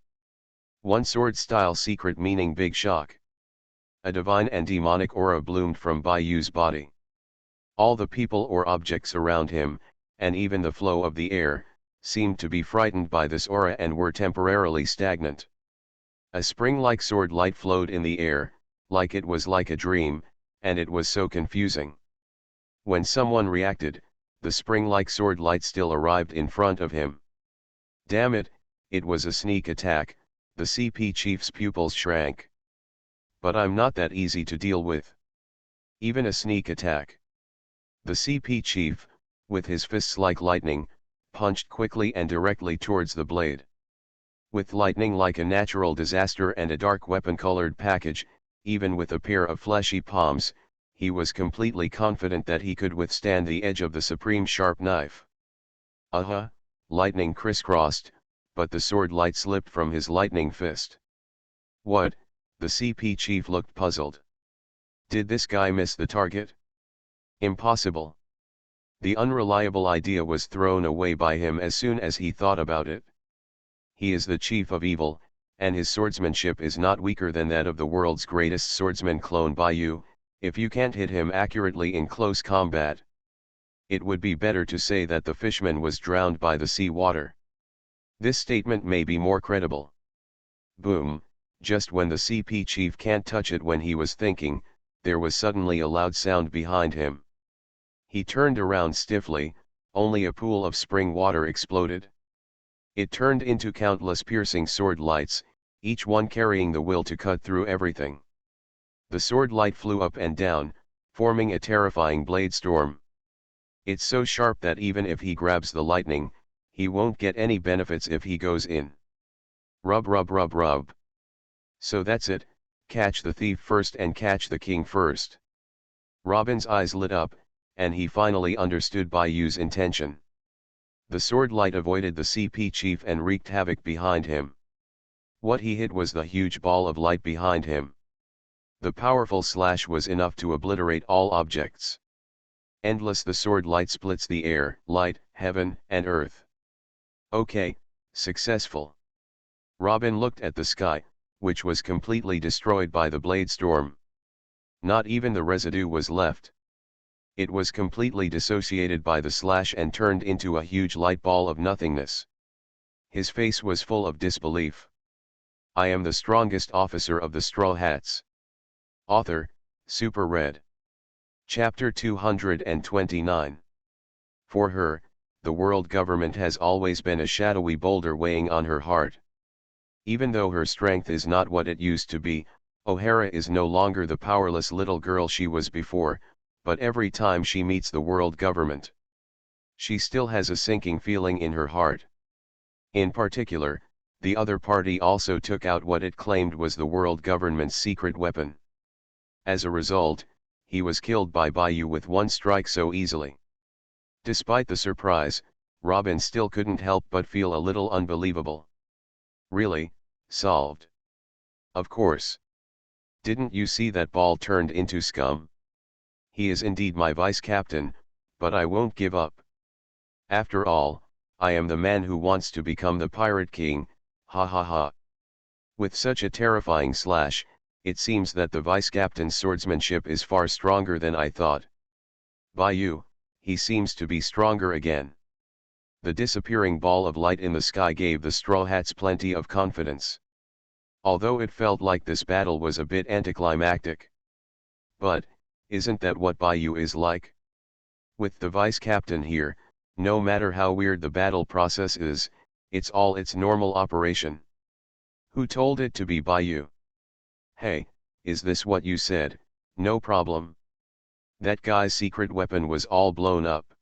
One sword-style secret meaning big shock. A divine and demonic aura bloomed from Baiyu's body. All the people or objects around him, and even the flow of the air, seemed to be frightened by this aura and were temporarily stagnant. A spring-like sword light flowed in the air, like it was like a dream, and it was so confusing. When someone reacted, the spring-like sword light still arrived in front of him. Damn it, it was a sneak attack, the CP chief's pupils shrank. But I'm not that easy to deal with. Even a sneak attack. The CP chief, with his fists like lightning, punched quickly and directly towards the blade. With lightning like a natural disaster and a dark weapon-colored package, even with a pair of fleshy palms, he was completely confident that he could withstand the edge of the supreme sharp knife. Lightning crisscrossed, but the sword light slipped from his lightning fist. What? The CP chief looked puzzled. Did this guy miss the target? Impossible. The unreliable idea was thrown away by him as soon as he thought about it. He is the chief of evil, and his swordsmanship is not weaker than that of the world's greatest swordsman clone Baiyu, if you can't hit him accurately in close combat. It would be better to say that the fishman was drowned by the sea water. This statement may be more credible. Boom, just when the CP chief can't touch it when he was thinking, there was suddenly a loud sound behind him. He turned around stiffly, only a pool of spring water exploded. It turned into countless piercing sword lights, each one carrying the will to cut through everything. The sword light flew up and down, forming a terrifying blade storm. It's so sharp that even if he grabs the lightning, he won't get any benefits if he goes in. Rub rub rub rub. So that's it, catch the thief first and catch the king first. Robin's eyes lit up, and he finally understood Baiyu's intention. The sword light avoided the CP chief and wreaked havoc behind him. What he hit was the huge ball of light behind him. The powerful slash was enough to obliterate all objects. Endless, the sword light splits the air, light, heaven, and earth. Okay, successful. Robin looked at the sky, which was completely destroyed by the blade storm. Not even the residue was left. It was completely dissociated by the slash and turned into a huge light ball of nothingness. His face was full of disbelief. I am the strongest officer of the Straw Hats. Author, Super Red. Chapter 229. For her, the world government has always been a shadowy boulder weighing on her heart. Even though her strength is not what it used to be, O'Hara is no longer the powerless little girl she was before, but every time she meets the world government, she still has a sinking feeling in her heart. In particular, the other party also took out what it claimed was the world government's secret weapon. As a result, he was killed by Baiyu with one strike so easily. Despite the surprise, Robin still couldn't help but feel a little unbelievable. Really, solved? Of course. Didn't you see that ball turned into scum? He is indeed my vice captain, but I won't give up. After all, I am the man who wants to become the pirate king, ha ha ha. With such a terrifying slash, it seems that the vice captain's swordsmanship is far stronger than I thought. Baiyu, he seems to be stronger again. The disappearing ball of light in the sky gave the Straw Hats plenty of confidence. Although it felt like this battle was a bit anticlimactic. But, isn't that what Baiyu is like? With the vice captain here, no matter how weird the battle process is, it's all its normal operation. Who told it to be Baiyu? Hey, is this what you said? No problem. That guy's secret weapon was all blown up.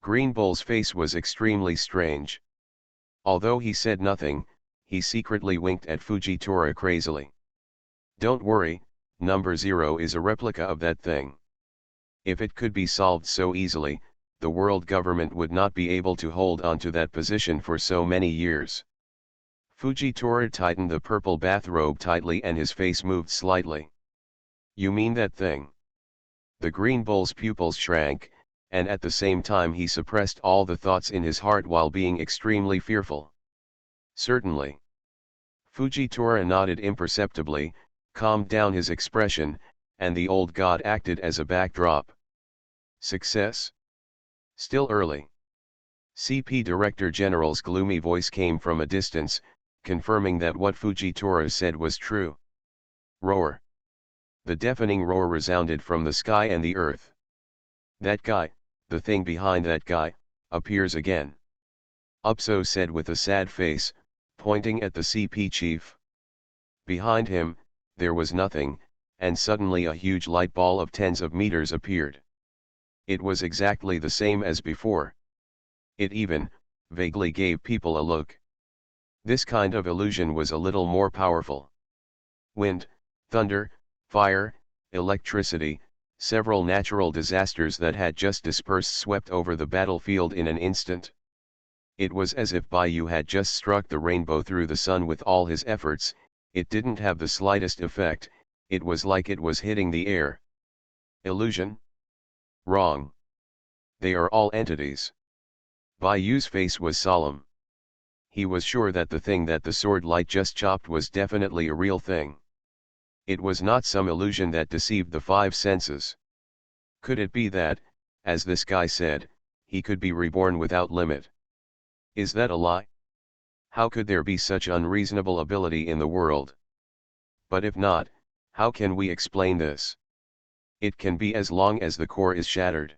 Green Bull's face was extremely strange. Although he said nothing, he secretly winked at Fujitora crazily. Don't worry, number 0 is a replica of that thing. If it could be solved so easily, the world government would not be able to hold on to that position for so many years. Fujitora tightened the purple bathrobe tightly and his face moved slightly. You mean that thing? The Green Bull's pupils shrank, and at the same time he suppressed all the thoughts in his heart while being extremely fearful. Certainly. Fujitora nodded imperceptibly, calmed down his expression, and the old god acted as a backdrop. Success? Still early. CP Director General's gloomy voice came from a distance, confirming that what Fujitora said was true. Roar. The deafening roar resounded from the sky and the earth. That guy, the thing behind that guy, appears again. Upso said with a sad face, pointing at the CP chief. Behind him, there was nothing, and suddenly a huge light ball of tens of meters appeared. It was exactly the same as before. It even, vaguely gave people a look. This kind of illusion was a little more powerful. Wind, thunder, fire, electricity, several natural disasters that had just dispersed swept over the battlefield in an instant. It was as if Baiyu had just struck the rainbow through the sun with all his efforts. It didn't have the slightest effect, it was like it was hitting the air. Illusion? Wrong. They are all entities. Baiyu's face was solemn. he was sure that the thing that the sword light just chopped was definitely a real thing. It was not some illusion that deceived the five senses. Could it be that, as this guy said, he could be reborn without limit? Is that a lie? How could there be such unreasonable ability in the world? But if not, how can we explain this? It can be as long as the core is shattered.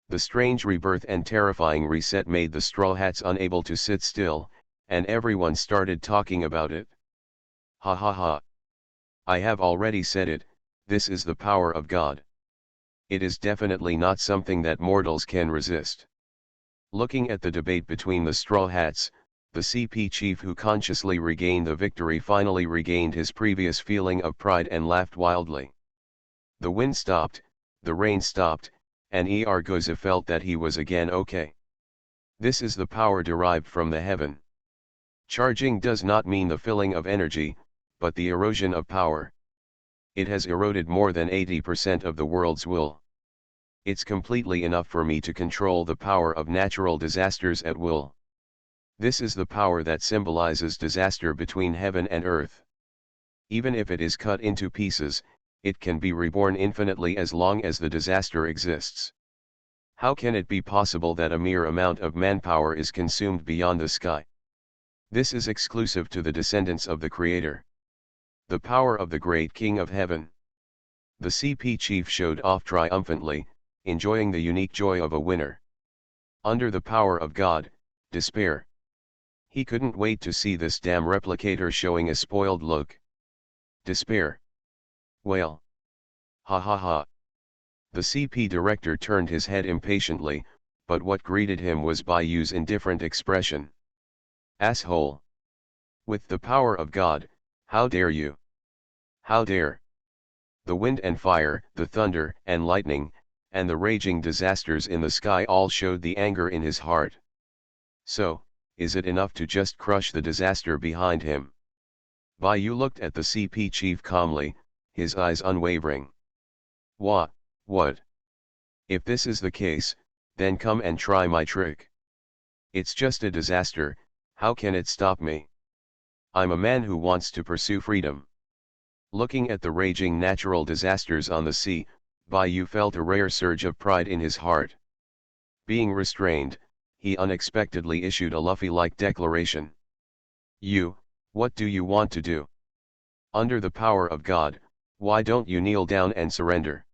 The strange rebirth and terrifying reset made the Straw Hats unable to sit still, and everyone started talking about it. Ha ha ha. I have already said it, this is the power of God. It is definitely not something that mortals can resist. Looking at the debate between the Straw Hats, the CP chief who consciously regained the victory finally regained his previous feeling of pride and laughed wildly. The wind stopped, the rain stopped, and Goza felt that he was again okay. This is the power derived from the heaven. Charging does not mean the filling of energy, but the erosion of power. It has eroded more than 80% of the world's will. It's completely enough for me to control the power of natural disasters at will. This is the power that symbolizes disaster between heaven and earth. Even if it is cut into pieces, it can be reborn infinitely as long as the disaster exists. How can it be possible that a mere amount of manpower is consumed beyond the sky? This is exclusive to the descendants of the Creator. The power of the great King of Heaven. The CP chief showed off triumphantly, enjoying the unique joy of a winner. Under the power of God, despair. He couldn't wait to see this damn replicator showing a spoiled look. Despair. Well. Ha ha ha. The CP director turned his head impatiently, but what greeted him was Bayu's indifferent expression. Asshole. With the power of God, how dare you? How dare? The wind and fire, the thunder and lightning, and the raging disasters in the sky all showed the anger in his heart. So, is it enough to just crush the disaster behind him? Bayu looked at the CP chief calmly, his eyes unwavering. What? If this is the case, then come and try my trick. It's just a disaster, how can it stop me? I'm a man who wants to pursue freedom. Looking at the raging natural disasters on the sea, Bayu felt a rare surge of pride in his heart. Being restrained, he unexpectedly issued a Luffy-like declaration. What do you want to do? Under the power of God, why don't you kneel down and surrender?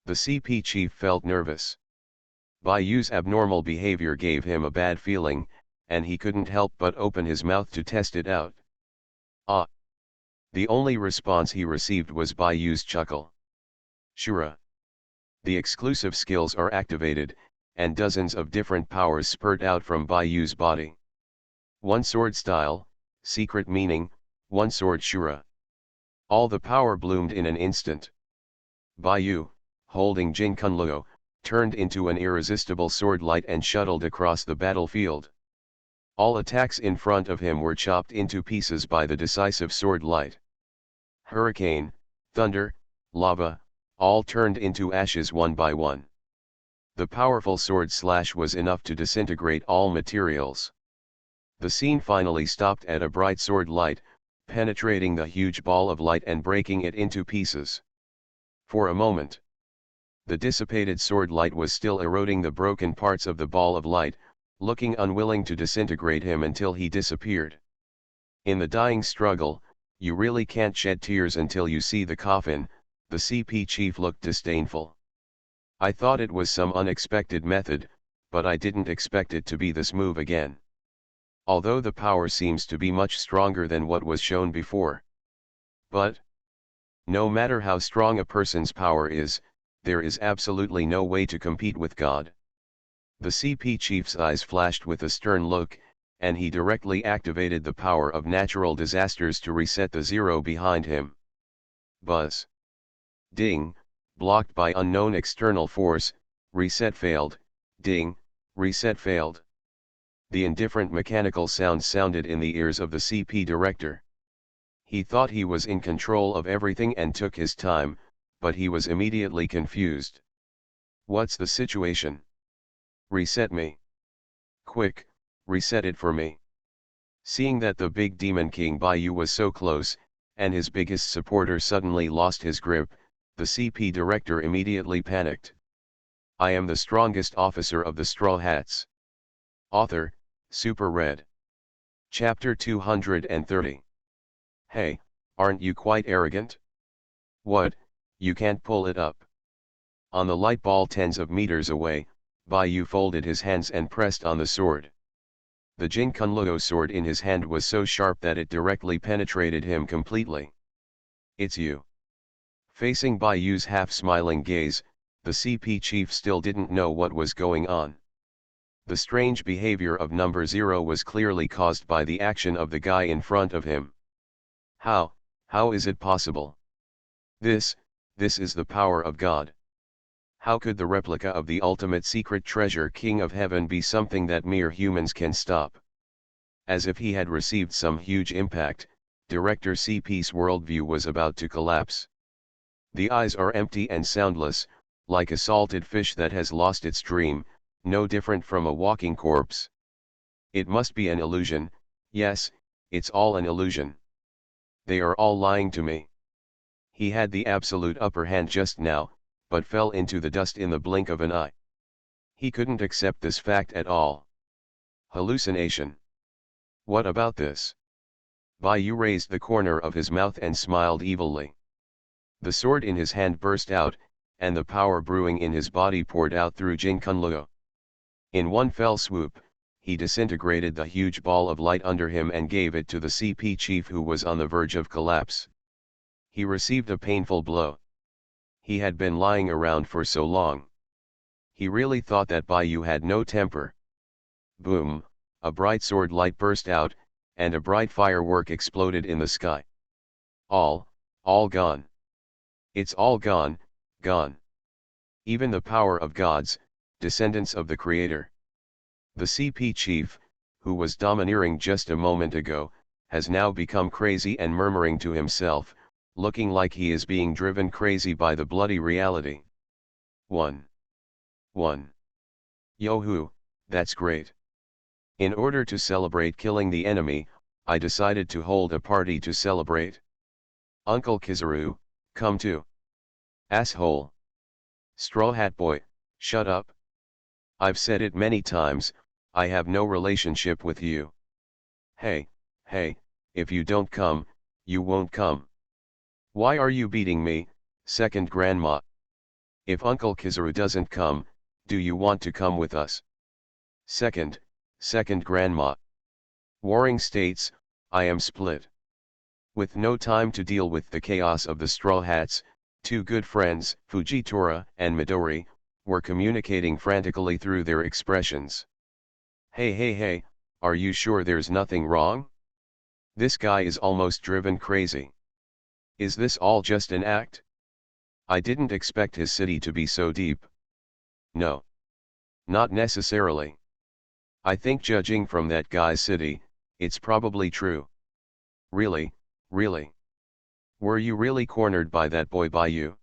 The CP chief felt nervous. Bayu's abnormal behavior gave him a bad feeling, and he couldn't help but open his mouth to test it out. Ah! The only response he received was Bayu's chuckle. Shura. The exclusive skills are activated, and dozens of different powers spurt out from Bayu's body. One sword style, secret meaning, one sword Shura. All the power bloomed in an instant. Bayu, holding Jinkunluo, turned into an irresistible sword light and shuttled across the battlefield. All attacks in front of him were chopped into pieces by the decisive sword light. Hurricane, thunder, lava, all turned into ashes one by one. The powerful sword slash was enough to disintegrate all materials. The scene finally stopped at a bright sword light, penetrating the huge ball of light and breaking it into pieces. For a moment, the dissipated sword light was still eroding the broken parts of the ball of light, looking unwilling to disintegrate him until he disappeared. In the dying struggle, you really can't shed tears until you see the coffin, the CP chief looked disdainful. I thought it was some unexpected method, but I didn't expect it to be this move again. Although the power seems to be much stronger than what was shown before. But, no matter how strong a person's power is, there is absolutely no way to compete with God. The CP chief's eyes flashed with a stern look, and he directly activated the power of natural disasters to reset the zero behind him. Buzz. Ding, blocked by unknown external force, reset failed, ding, reset failed. The indifferent mechanical sound sounded in the ears of the CP director. He thought he was in control of everything and took his time, but he was immediately confused. What's the situation? Reset me. Quick, reset it for me. Seeing that the big demon king Baiyu was so close, and his biggest supporter suddenly lost his grip, the CP director immediately panicked. I am the strongest officer of the Straw Hats. Author, Super Red. Chapter 230. Hey, aren't you quite arrogant? What, you can't pull it up? On the light ball tens of meters away, Baiyu folded his hands and pressed on the sword. The Jin Kunluo sword in his hand was so sharp that it directly penetrated him completely. It's you. Facing Baiyu's half-smiling gaze, the CP chief still didn't know what was going on. The strange behavior of number 0 was clearly caused by the action of the guy in front of him. How is it possible? This is the power of God. How could the replica of the ultimate secret treasure King of Heaven be something that mere humans can stop? As if he had received some huge impact, Director CP's worldview was about to collapse. The eyes are empty and soundless, like a salted fish that has lost its dream, no different from a walking corpse. It must be an illusion, yes, it's all an illusion. They are all lying to me. He had the absolute upper hand just now, but fell into the dust in the blink of an eye. He couldn't accept this fact at all. Hallucination. What about this? Baiyu raised the corner of his mouth and smiled evilly. The sword in his hand burst out, and the power brewing in his body poured out through Jin Kunluo. In one fell swoop, he disintegrated the huge ball of light under him and gave it to the CP chief who was on the verge of collapse. He received a painful blow. He had been lying around for so long. He really thought that Baiyu had no temper. Boom, a bright sword light burst out, and a bright firework exploded in the sky. All gone. It's all gone, gone. Even the power of gods, descendants of the Creator. The CP chief, who was domineering just a moment ago, has now become crazy and murmuring to himself, looking like he is being driven crazy by the bloody reality. 1. Yo-hoo, that's great. In order to celebrate killing the enemy, I decided to hold a party to celebrate. Uncle Kizaru, come too. Asshole. Straw Hat Boy, shut up. I've said it many times, I have no relationship with you. Hey, if you don't come, you won't come. Why are you beating me, second grandma? If Uncle Kizaru doesn't come, do you want to come with us? Second grandma. Warring states, I am split. With no time to deal with the chaos of the Straw Hats, two good friends, Fujitora and Midori, were communicating frantically through their expressions. Hey, are you sure there's nothing wrong? This guy is almost driven crazy. Is this all just an act? I didn't expect his city to be so deep. No. Not necessarily. I think judging from that guy's city, it's probably true. Really? Were you really cornered by that boy Baiyu?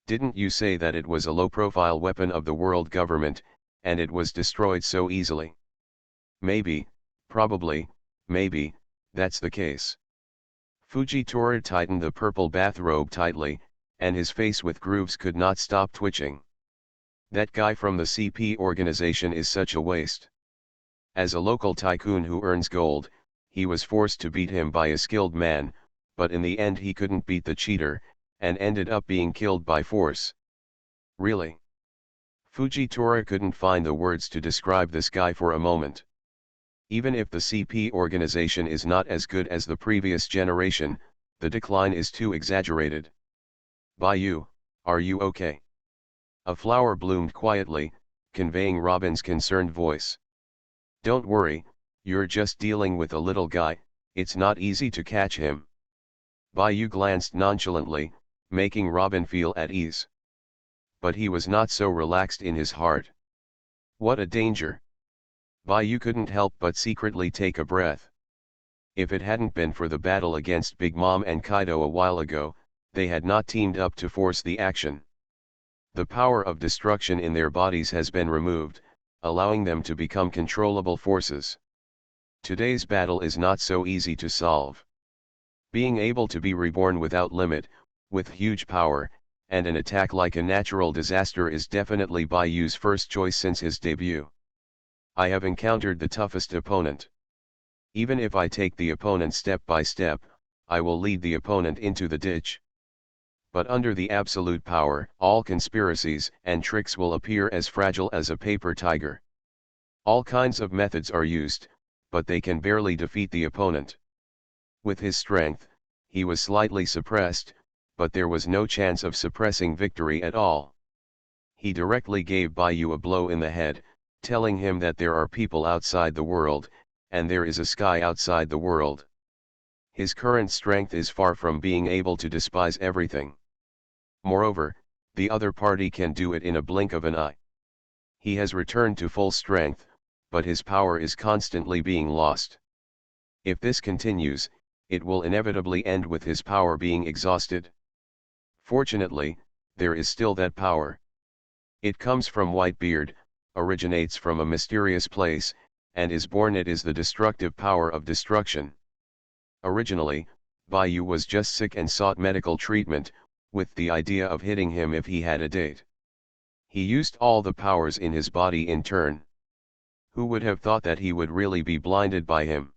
Didn't you say that it was a low-profile weapon of the world government, and it was destroyed so easily? Maybe, probably, maybe, that's the case. Fujitora tightened the purple bathrobe tightly, and his face with grooves could not stop twitching. That guy from the CP organization is such a waste. As a local tycoon who earns gold, he was forced to beat him by a skilled man, but in the end he couldn't beat the cheater, and ended up being killed by force. Really? Fujitora couldn't find the words to describe this guy for a moment. Even if the CP organization is not as good as the previous generation, the decline is too exaggerated. Baiyu, are you okay? A flower bloomed quietly, conveying Robin's concerned voice. Don't worry, you're just dealing with a little guy, it's not easy to catch him. Baiyu glanced nonchalantly, making Robin feel at ease. But he was not so relaxed in his heart. What a danger! Baiyu couldn't help but secretly take a breath. If it hadn't been for the battle against Big Mom and Kaido a while ago, they had not teamed up to force the action. The power of destruction in their bodies has been removed, allowing them to become controllable forces. Today's battle is not so easy to solve. Being able to be reborn without limit, with huge power, and an attack like a natural disaster is definitely Bai Yu's first choice since his debut. I have encountered the toughest opponent. Even if I take the opponent step by step, I will lead the opponent into the ditch. But under the absolute power, all conspiracies and tricks will appear as fragile as a paper tiger. All kinds of methods are used, but they can barely defeat the opponent. With his strength, he was slightly suppressed, but there was no chance of suppressing victory at all. He directly gave Bai Yu a blow in the head, telling him that there are people outside the world, and there is a sky outside the world. His current strength is far from being able to despise everything. Moreover, the other party can do it in a blink of an eye. He has returned to full strength, but his power is constantly being lost. If this continues, it will inevitably end with his power being exhausted. Fortunately, there is still that power. It comes from Whitebeard, originates from a mysterious place, and is born. It is the destructive power of destruction. Originally, Bai Yu was just sick and sought medical treatment, with the idea of hitting him if he had a date. He used all the powers in his body in turn. Who would have thought that he would really be blinded by him?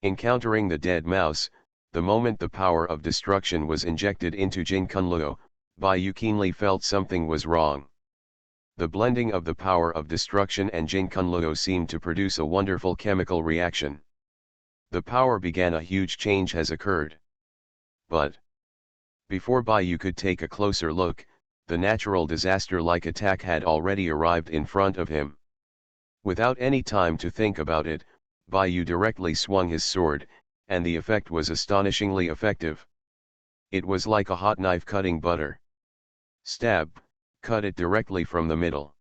Encountering the dead mouse, the moment the power of destruction was injected into Jin Kunluo, Bai Yu keenly felt something was wrong. The blending of the power of destruction and Jin Kunluo seemed to produce a wonderful chemical reaction. The power began. A huge change has occurred. But before Bai Yu could take a closer look, the natural disaster-like attack had already arrived in front of him. Without any time to think about it, Bai Yu directly swung his sword, and the effect was astonishingly effective. It was like a hot knife cutting butter. Stab, cut it directly from the middle.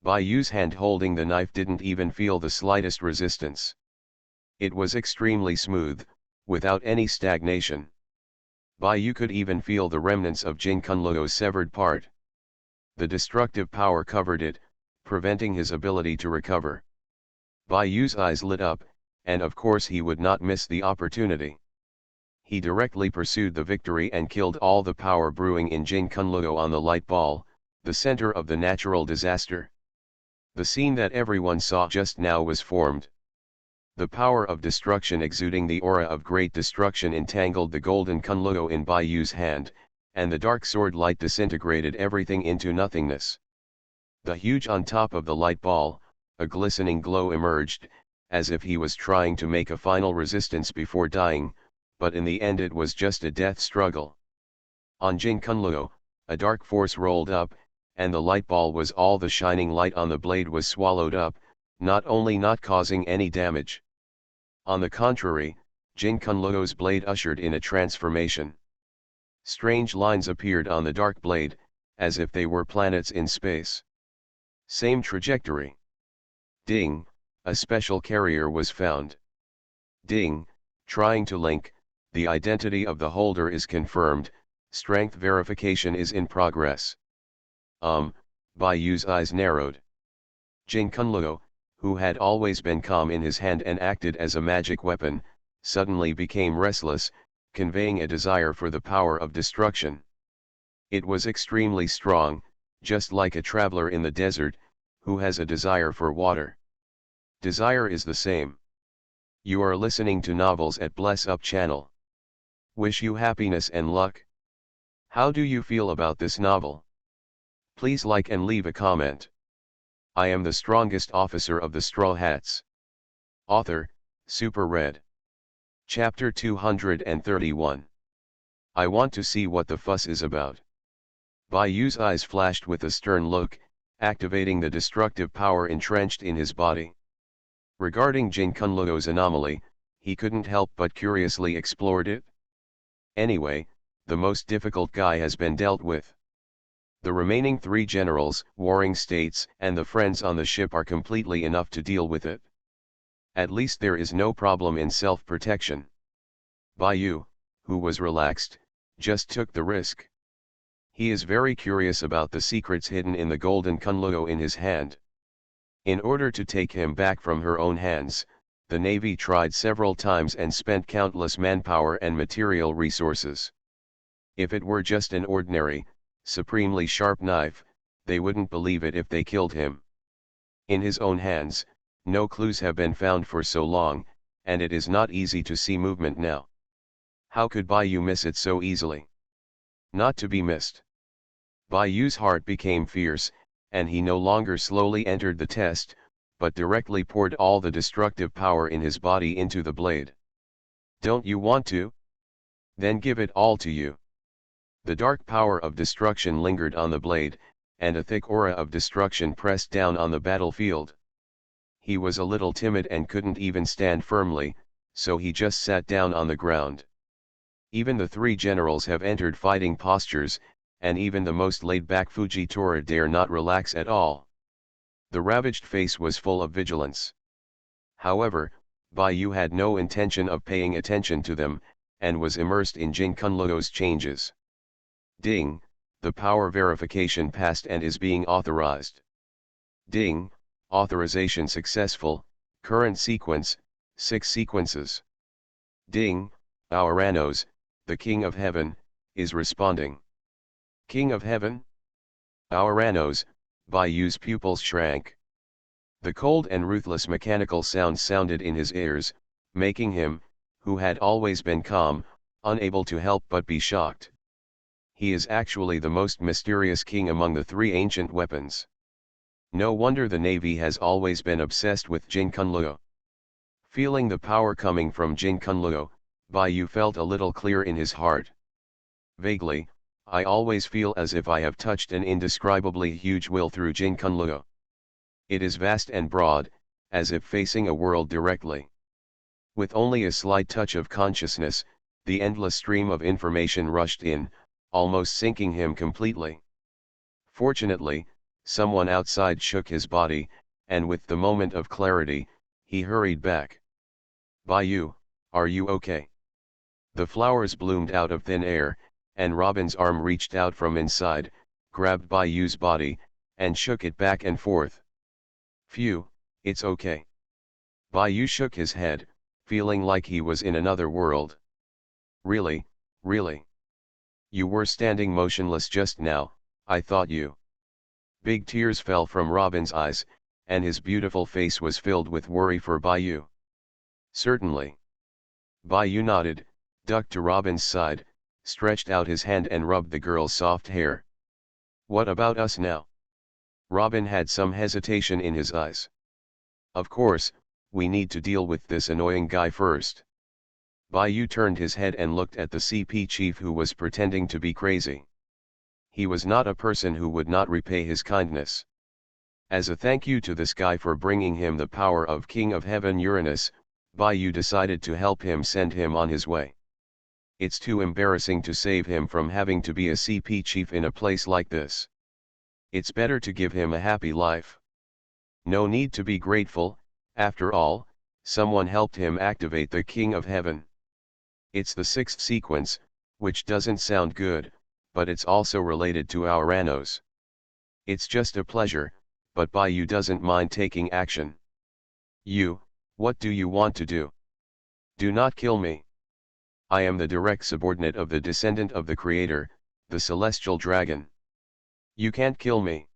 Bai Yu's hand holding the knife didn't even feel the slightest resistance. It was extremely smooth, without any stagnation. Bai Yu could even feel the remnants of Jin Kunluo's severed part. The destructive power covered it, preventing his ability to recover. Bai Yu's eyes lit up, and of course he would not miss the opportunity. He directly pursued the victory and killed all the power brewing in Jin Kunluo on the light ball, the center of the natural disaster. The scene that everyone saw just now was formed. The power of destruction exuding the aura of great destruction entangled the golden Kunluo in Bai Yu's hand, and the dark sword light disintegrated everything into nothingness. The huge on top of the light ball, a glistening glow emerged, as if he was trying to make a final resistance before dying, but in the end it was just a death struggle. On Jin Kunluo, a dark force rolled up, and the light ball was all the shining light on the blade was swallowed up, not only not causing any damage. On the contrary, Jin Kunluo's blade ushered in a transformation. Strange lines appeared on the dark blade, as if they were planets in space. Same trajectory. Ding, a special carrier was found. Ding, trying to link, the identity of the holder is confirmed, strength verification is in progress. Bai Yu's eyes narrowed. Jin Kunluo, who had always been calm in his hand and acted as a magic weapon, suddenly became restless, conveying a desire for the power of destruction. It was extremely strong, just like a traveler in the desert, who has a desire for water. Desire is the same. You are listening to novels at Bless Up channel. Wish you happiness and luck. How do you feel about this novel? Please like and leave a comment. I am the strongest officer of the Straw Hats. Author, Super Red. Chapter 231. I want to see what the fuss is about. Bai Yu's eyes flashed with a stern look, activating the destructive power entrenched in his body. Regarding Jin Kunluo's anomaly, he couldn't help but curiously explored it. Anyway, the most difficult guy has been dealt with. The remaining 3 generals, warring states, and the friends on the ship are completely enough to deal with it. At least there is no problem in self-protection. Bai Yu, who was relaxed, just took the risk. He is very curious about the secrets hidden in the golden Kunluo in his hand. In order to take him back from her own hands, The Navy tried several times and spent countless manpower and material resources. If it were just an ordinary, supremely sharp knife, they wouldn't believe it if they killed him. In his own hands, no clues have been found for so long, and it is not easy to see movement now. How could Bayou miss it so easily? Not to be missed. Bayou's heart became fierce, and he no longer slowly entered the test, but directly poured all the destructive power in his body into the blade. Don't you want to? Then give it all to you. The dark power of destruction lingered on the blade, and a thick aura of destruction pressed down on the battlefield. He was a little timid and couldn't even stand firmly, so he just sat down on the ground. Even the three generals have entered fighting postures, and even the most laid-back Fujitora dare not relax at all. The ravaged face was full of vigilance. However, Bayou had no intention of paying attention to them, and was immersed in Jin Kunluo's changes. Ding, the power verification passed and is being authorized. Ding, authorization successful, current sequence, 6 sequences. Ding, Auranos, the King of Heaven, is responding. King of Heaven? Auranos, Bayou's pupils shrank. The cold and ruthless mechanical sound sounded in his ears, making him, who had always been calm, unable to help but be shocked. He is actually the most mysterious king among the 3 ancient weapons. No wonder the Navy has always been obsessed with Jin Kunluo. Feeling the power coming from Jin Kunluo, Bayou felt a little clear in his heart. Vaguely, I always feel as if I have touched an indescribably huge will through Jin Kunluo. It is vast and broad, as if facing a world directly. With only a slight touch of consciousness, the endless stream of information rushed in, almost sinking him completely. Fortunately, someone outside shook his body, and with the moment of clarity, he hurried back. Bayou, are you okay? The flowers bloomed out of thin air, and Robin's arm reached out from inside, grabbed Bayou's body, and shook it back and forth. Phew, it's okay. Bayou shook his head, feeling like he was in another world. Really, really? You were standing motionless just now, I thought you. Big tears fell from Robin's eyes, and his beautiful face was filled with worry for Bayou. Certainly. Bayou nodded, ducked to Robin's side, stretched out his hand and rubbed the girl's soft hair. What about us now? Robin had some hesitation in his eyes. Of course, we need to deal with this annoying guy first. Bayou turned his head and looked at the CP chief, who was pretending to be crazy. He was not a person who would not repay his kindness. As a thank you to this guy for bringing him the power of King of Heaven Uranus, Bayou decided to help him send him on his way. It's too embarrassing to save him from having to be a CP chief in a place like this. It's better to give him a happy life. No need to be grateful, after all, someone helped him activate the King of Heaven. It's the 6th sequence, which doesn't sound good, but it's also related to Auranos. It's just a pleasure, but Bayou doesn't mind taking action. You, what do you want to do? Do not kill me. I am the direct subordinate of the descendant of the Creator, the Celestial Dragon. You can't kill me.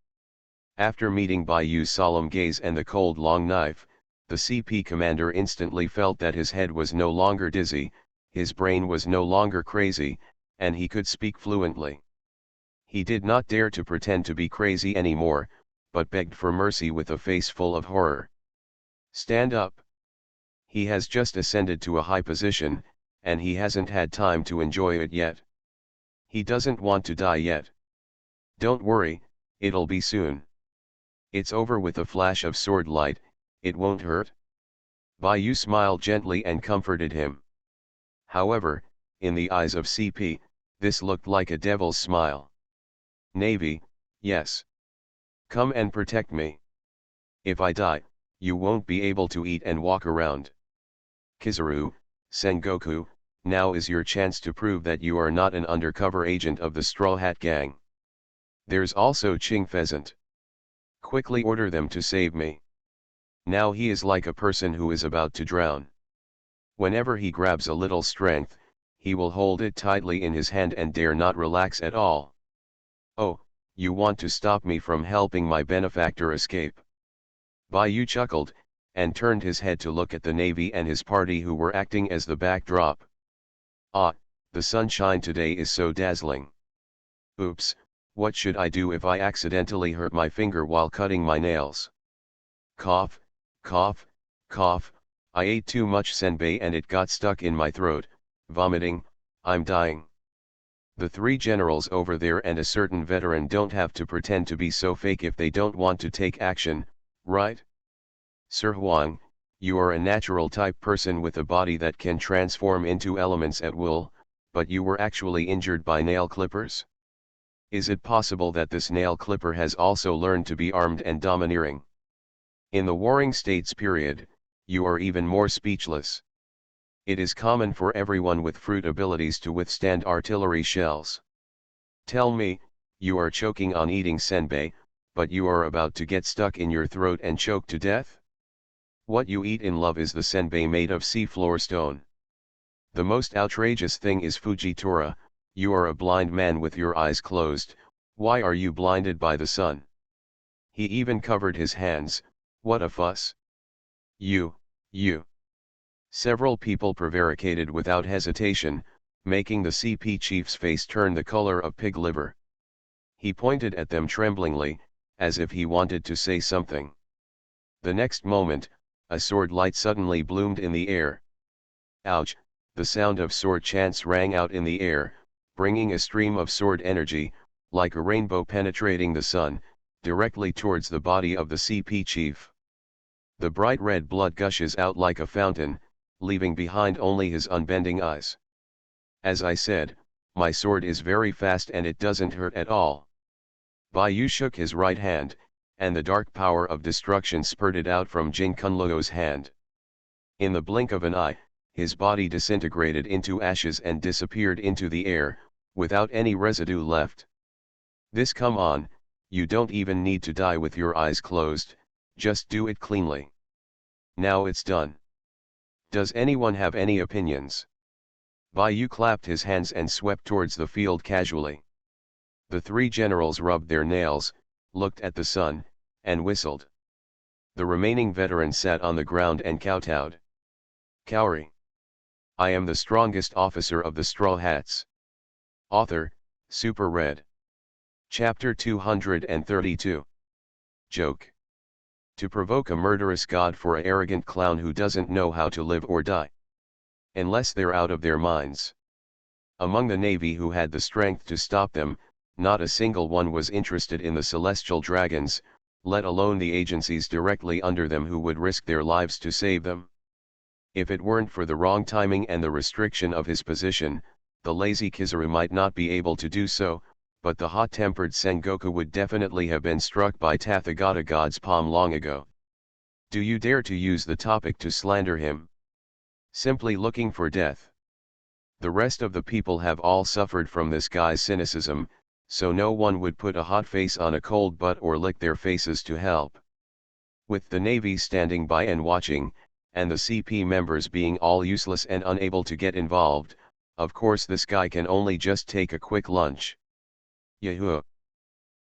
After meeting Bayou's solemn gaze and the cold long knife, the CP commander instantly felt that his head was no longer dizzy, his brain was no longer crazy, and he could speak fluently. He did not dare to pretend to be crazy anymore, but begged for mercy with a face full of horror. Stand up. He has just ascended to a high position, and he hasn't had time to enjoy it yet. He doesn't want to die yet. Don't worry, it'll be soon. It's over with a flash of sword light, it won't hurt. Bayou smiled gently and comforted him. However, in the eyes of CP, this looked like a devil's smile. Navy, yes. Come and protect me. If I die, you won't be able to eat and walk around. Kizaru, Sengoku, now is your chance to prove that you are not an undercover agent of the Straw Hat Gang. There's also Ching Pheasant. Quickly order them to save me. Now he is like a person who is about to drown. Whenever he grabs a little strength, he will hold it tightly in his hand and dare not relax at all. Oh, you want to stop me from helping my benefactor escape? Bayou chuckled, and turned his head to look at the Navy and his party who were acting as the backdrop. Ah, the sunshine today is so dazzling. Oops, what should I do if I accidentally hurt my finger while cutting my nails? Cough, cough, cough, I ate too much senbei and it got stuck in my throat, vomiting, I'm dying. The three generals over there and a certain veteran don't have to pretend to be so fake if they don't want to take action, right? Sir Huang, you are a natural type person with a body that can transform into elements at will, but you were actually injured by nail clippers? Is it possible that this nail clipper has also learned to be armed and domineering? In the Warring States period, you are even more speechless. It is common for everyone with fruit abilities to withstand artillery shells. Tell me, you are choking on eating senbei, but you are about to get stuck in your throat and choke to death? What you eat in love is the senbei made of seafloor stone. The most outrageous thing is Fujitora, you are a blind man with your eyes closed, why are you blinded by the sun? He even covered his hands, what a fuss. You. Several people prevaricated without hesitation, making the CP chief's face turn the color of pig liver. He pointed at them tremblingly, as if he wanted to say something. The next moment, a sword light suddenly bloomed in the air. Ouch, the sound of sword chants rang out in the air, bringing a stream of sword energy, like a rainbow penetrating the sun, directly towards the body of the CP chief. The bright red blood gushes out like a fountain, leaving behind only his unbending eyes. As I said, my sword is very fast and it doesn't hurt at all. Bayou shook his right hand, and the dark power of destruction spurted out from Jin Kunluo's hand. In the blink of an eye, his body disintegrated into ashes and disappeared into the air, without any residue left. This, come on, you don't even need to die with your eyes closed, just do it cleanly. Now it's done. Does anyone have any opinions? Bayou clapped his hands and swept towards the field casually. The three generals rubbed their nails, looked at the sun, and whistled. The remaining veterans sat on the ground and kowtowed. Cowrie. I am the strongest officer of the Straw Hats. Author, Super Red. Chapter 232. Joke. To provoke a murderous god for a arrogant clown who doesn't know how to live or die. Unless they're out of their minds. Among the Navy who had the strength to stop them, not a single one was interested in the celestial dragons, let alone the agencies directly under them who would risk their lives to save them. If it weren't for the wrong timing and the restriction of his position, the lazy Kizaru might not be able to do so, but the hot-tempered Sengoku would definitely have been struck by Tathagata God's palm long ago. Do you dare to use the topic to slander him? Simply looking for death. The rest of the people have all suffered from this guy's cynicism, so no one would put a hot face on a cold butt or lick their faces to help. With the Navy standing by and watching, and the CP members being all useless and unable to get involved, of course this guy can only just take a quick lunch. Yahoo!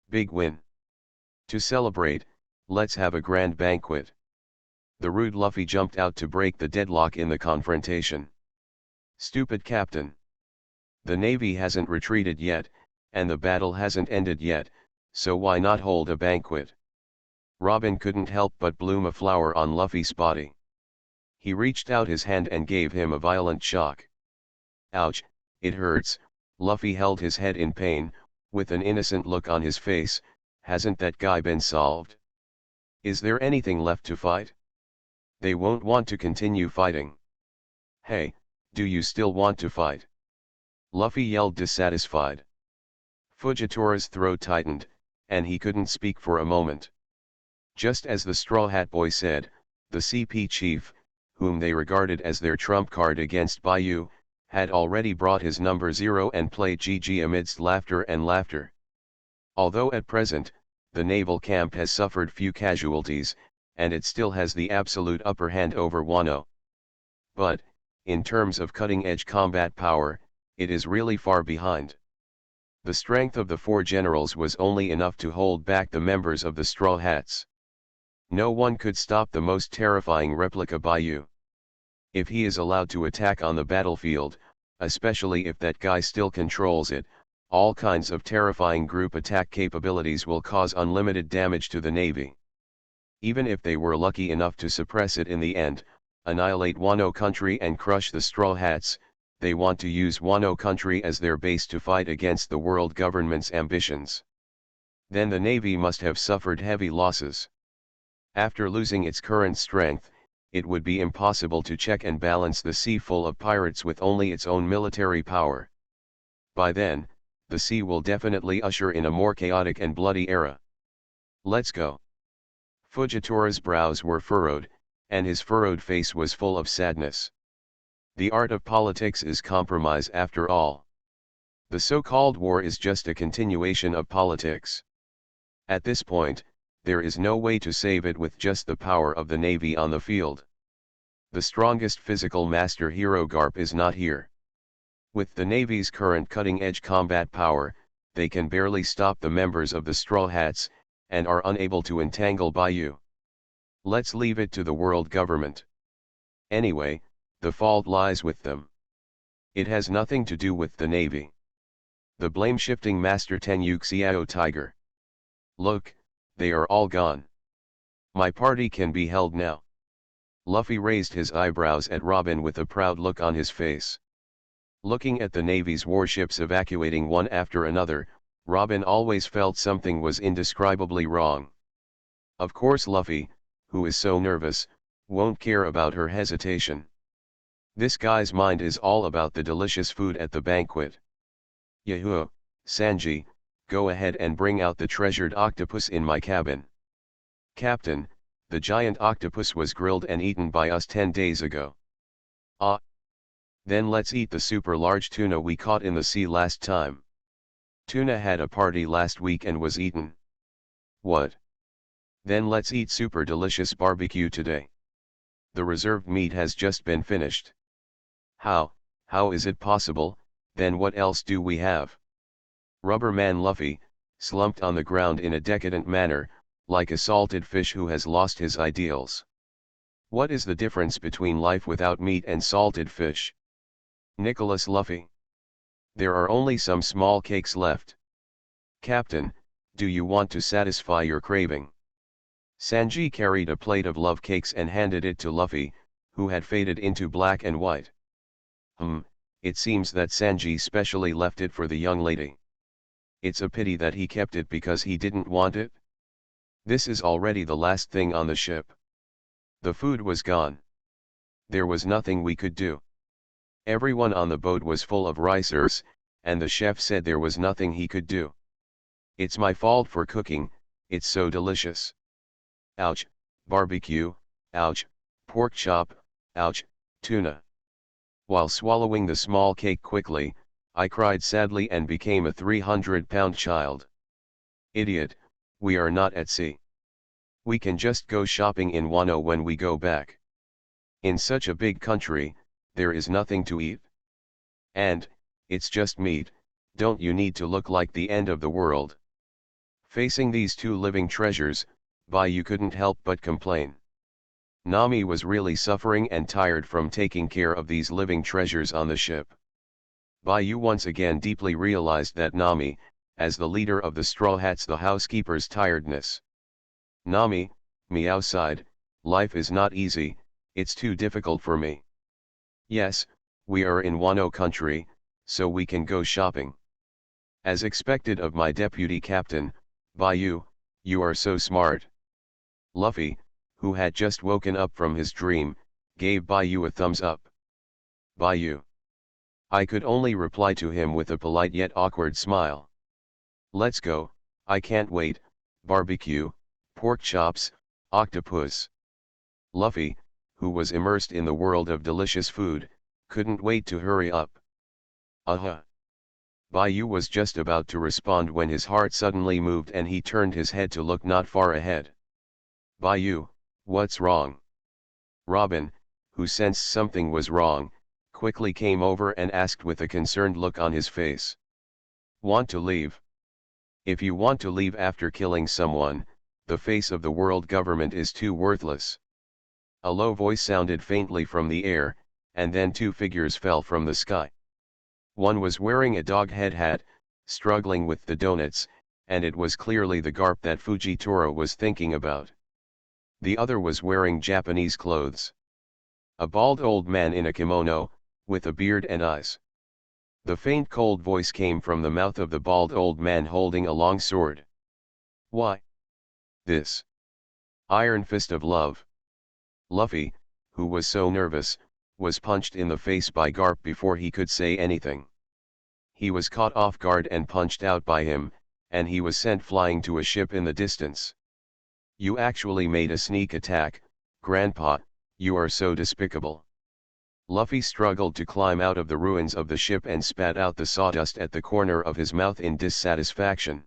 Big win. To celebrate, let's have a grand banquet. The rude Luffy jumped out to break the deadlock in the confrontation. Stupid captain. The Navy hasn't retreated yet, and the battle hasn't ended yet, so why not hold a banquet? Robin couldn't help but bloom a flower on Luffy's body. He reached out his hand and gave him a violent shock. Ouch, it hurts. Luffy held his head in pain, with an innocent look on his face. Hasn't that guy been solved? Is there anything left to fight? They won't want to continue fighting. Hey, do you still want to fight? Luffy yelled dissatisfied. Fujitora's throat tightened, and he couldn't speak for a moment. Just as the Straw Hat Boy said, the CP chief, whom they regarded as their trump card against Bayou, had already brought his number 0 and played GG amidst laughter and laughter. Although at present, the naval camp has suffered few casualties, and it still has the absolute upper hand over Wano. But, in terms of cutting-edge combat power, it is really far behind. The strength of the four generals was only enough to hold back the members of the Straw Hats. No one could stop the most terrifying replica Baiyu. If he is allowed to attack on the battlefield, especially if that guy still controls it, all kinds of terrifying group attack capabilities will cause unlimited damage to the Navy. Even if they were lucky enough to suppress it in the end, annihilate Wano country and crush the Straw Hats, they want to use Wano country as their base to fight against the world government's ambitions. Then the Navy must have suffered heavy losses. After losing its current strength, it would be impossible to check and balance the sea full of pirates with only its own military power. By then, the sea will definitely usher in a more chaotic and bloody era. Let's go. Fujitori's brows were furrowed, and his furrowed face was full of sadness. The art of politics is compromise after all. The so-called war is just a continuation of politics. At this point, there is no way to save it with just the power of the Navy on the field. The strongest physical master hero Garp is not here. With the Navy's current cutting-edge combat power, they can barely stop the members of the Straw Hats, and are unable to entangle Baiyu. Let's leave it to the world government. Anyway, the fault lies with them. It has nothing to do with the Navy. The blame-shifting Master Tenyuk Xiao Tiger. Look, they are all gone. My party can be held now. Luffy raised his eyebrows at Robin with a proud look on his face. Looking at the Navy's warships evacuating one after another, Robin always felt something was indescribably wrong. Of course Luffy, who is so nervous, won't care about her hesitation. This guy's mind is all about the delicious food at the banquet. Yahoo, Sanji, go ahead and bring out the treasured octopus in my cabin. Captain, the giant octopus was grilled and eaten by us 10 days ago. Ah. Then let's eat the super large tuna we caught in the sea last time. Tuna had a party last week and was eaten. What? Then let's eat super delicious barbecue today. The reserved meat has just been finished. How is it possible? Then what else do we have? Rubber Man Luffy, slumped on the ground in a decadent manner, like a salted fish who has lost his ideals. What is the difference between life without meat and salted fish? Nicholas Luffy. There are only some small cakes left. Captain, do you want to satisfy your craving? Sanji carried a plate of love cakes and handed it to Luffy, who had faded into black and white. It seems that Sanji specially left it for the young lady. It's a pity that he kept it because he didn't want it. This is already the last thing on the ship. The food was gone. There was nothing we could do. Everyone on the boat was full of ricers, and the chef said there was nothing he could do. It's my fault for cooking, it's so delicious. Ouch, barbecue, ouch, pork chop, ouch, tuna. While swallowing the small cake quickly, I cried sadly and became a 300-pound child. Idiot, we are not at sea. We can just go shopping in Wano when we go back. In such a big country, there is nothing to eat. And, it's just meat, don't you need to look like the end of the world? Facing these two living treasures, Baiyu couldn't help but complain. Nami was really suffering and tired from taking care of these living treasures on the ship. Baiyu once again deeply realized that Nami, as the leader of the Straw Hats, the housekeeper's tiredness. Nami, meow sighed, life is not easy, it's too difficult for me. Yes, we are in Wano country, so we can go shopping. As expected of my deputy captain, Baiyu, you are so smart. Luffy, who had just woken up from his dream, gave Baiyu a thumbs up. Baiyu. I could only reply to him with a polite yet awkward smile. Let's go, I can't wait, barbecue, pork chops, octopus. Luffy, who was immersed in the world of delicious food, couldn't wait to hurry up. Baiyu was just about to respond when his heart suddenly moved and he turned his head to look not far ahead. Baiyu, What's wrong? Robin, who sensed something was wrong, quickly came over and asked with a concerned look on his face. Want to leave? If you want to leave after killing someone, the face of the world government is too worthless. A low voice sounded faintly from the air, and then two figures fell from the sky. One was wearing a dog head hat, struggling with the donuts, and it was clearly the Garp that Fujitaro was thinking about. The other was wearing Japanese clothes. A bald old man in a kimono, with a beard and eyes. The faint cold voice came from the mouth of the bald old man holding a long sword. Why? This Iron Fist of Love. Luffy, who was so nervous, was punched in the face by Garp before he could say anything. He was caught off guard and punched out by him, and he was sent flying to a ship in the distance. You actually made a sneak attack, Grandpa, you are so despicable. Luffy struggled to climb out of the ruins of the ship and spat out the sawdust at the corner of his mouth in dissatisfaction.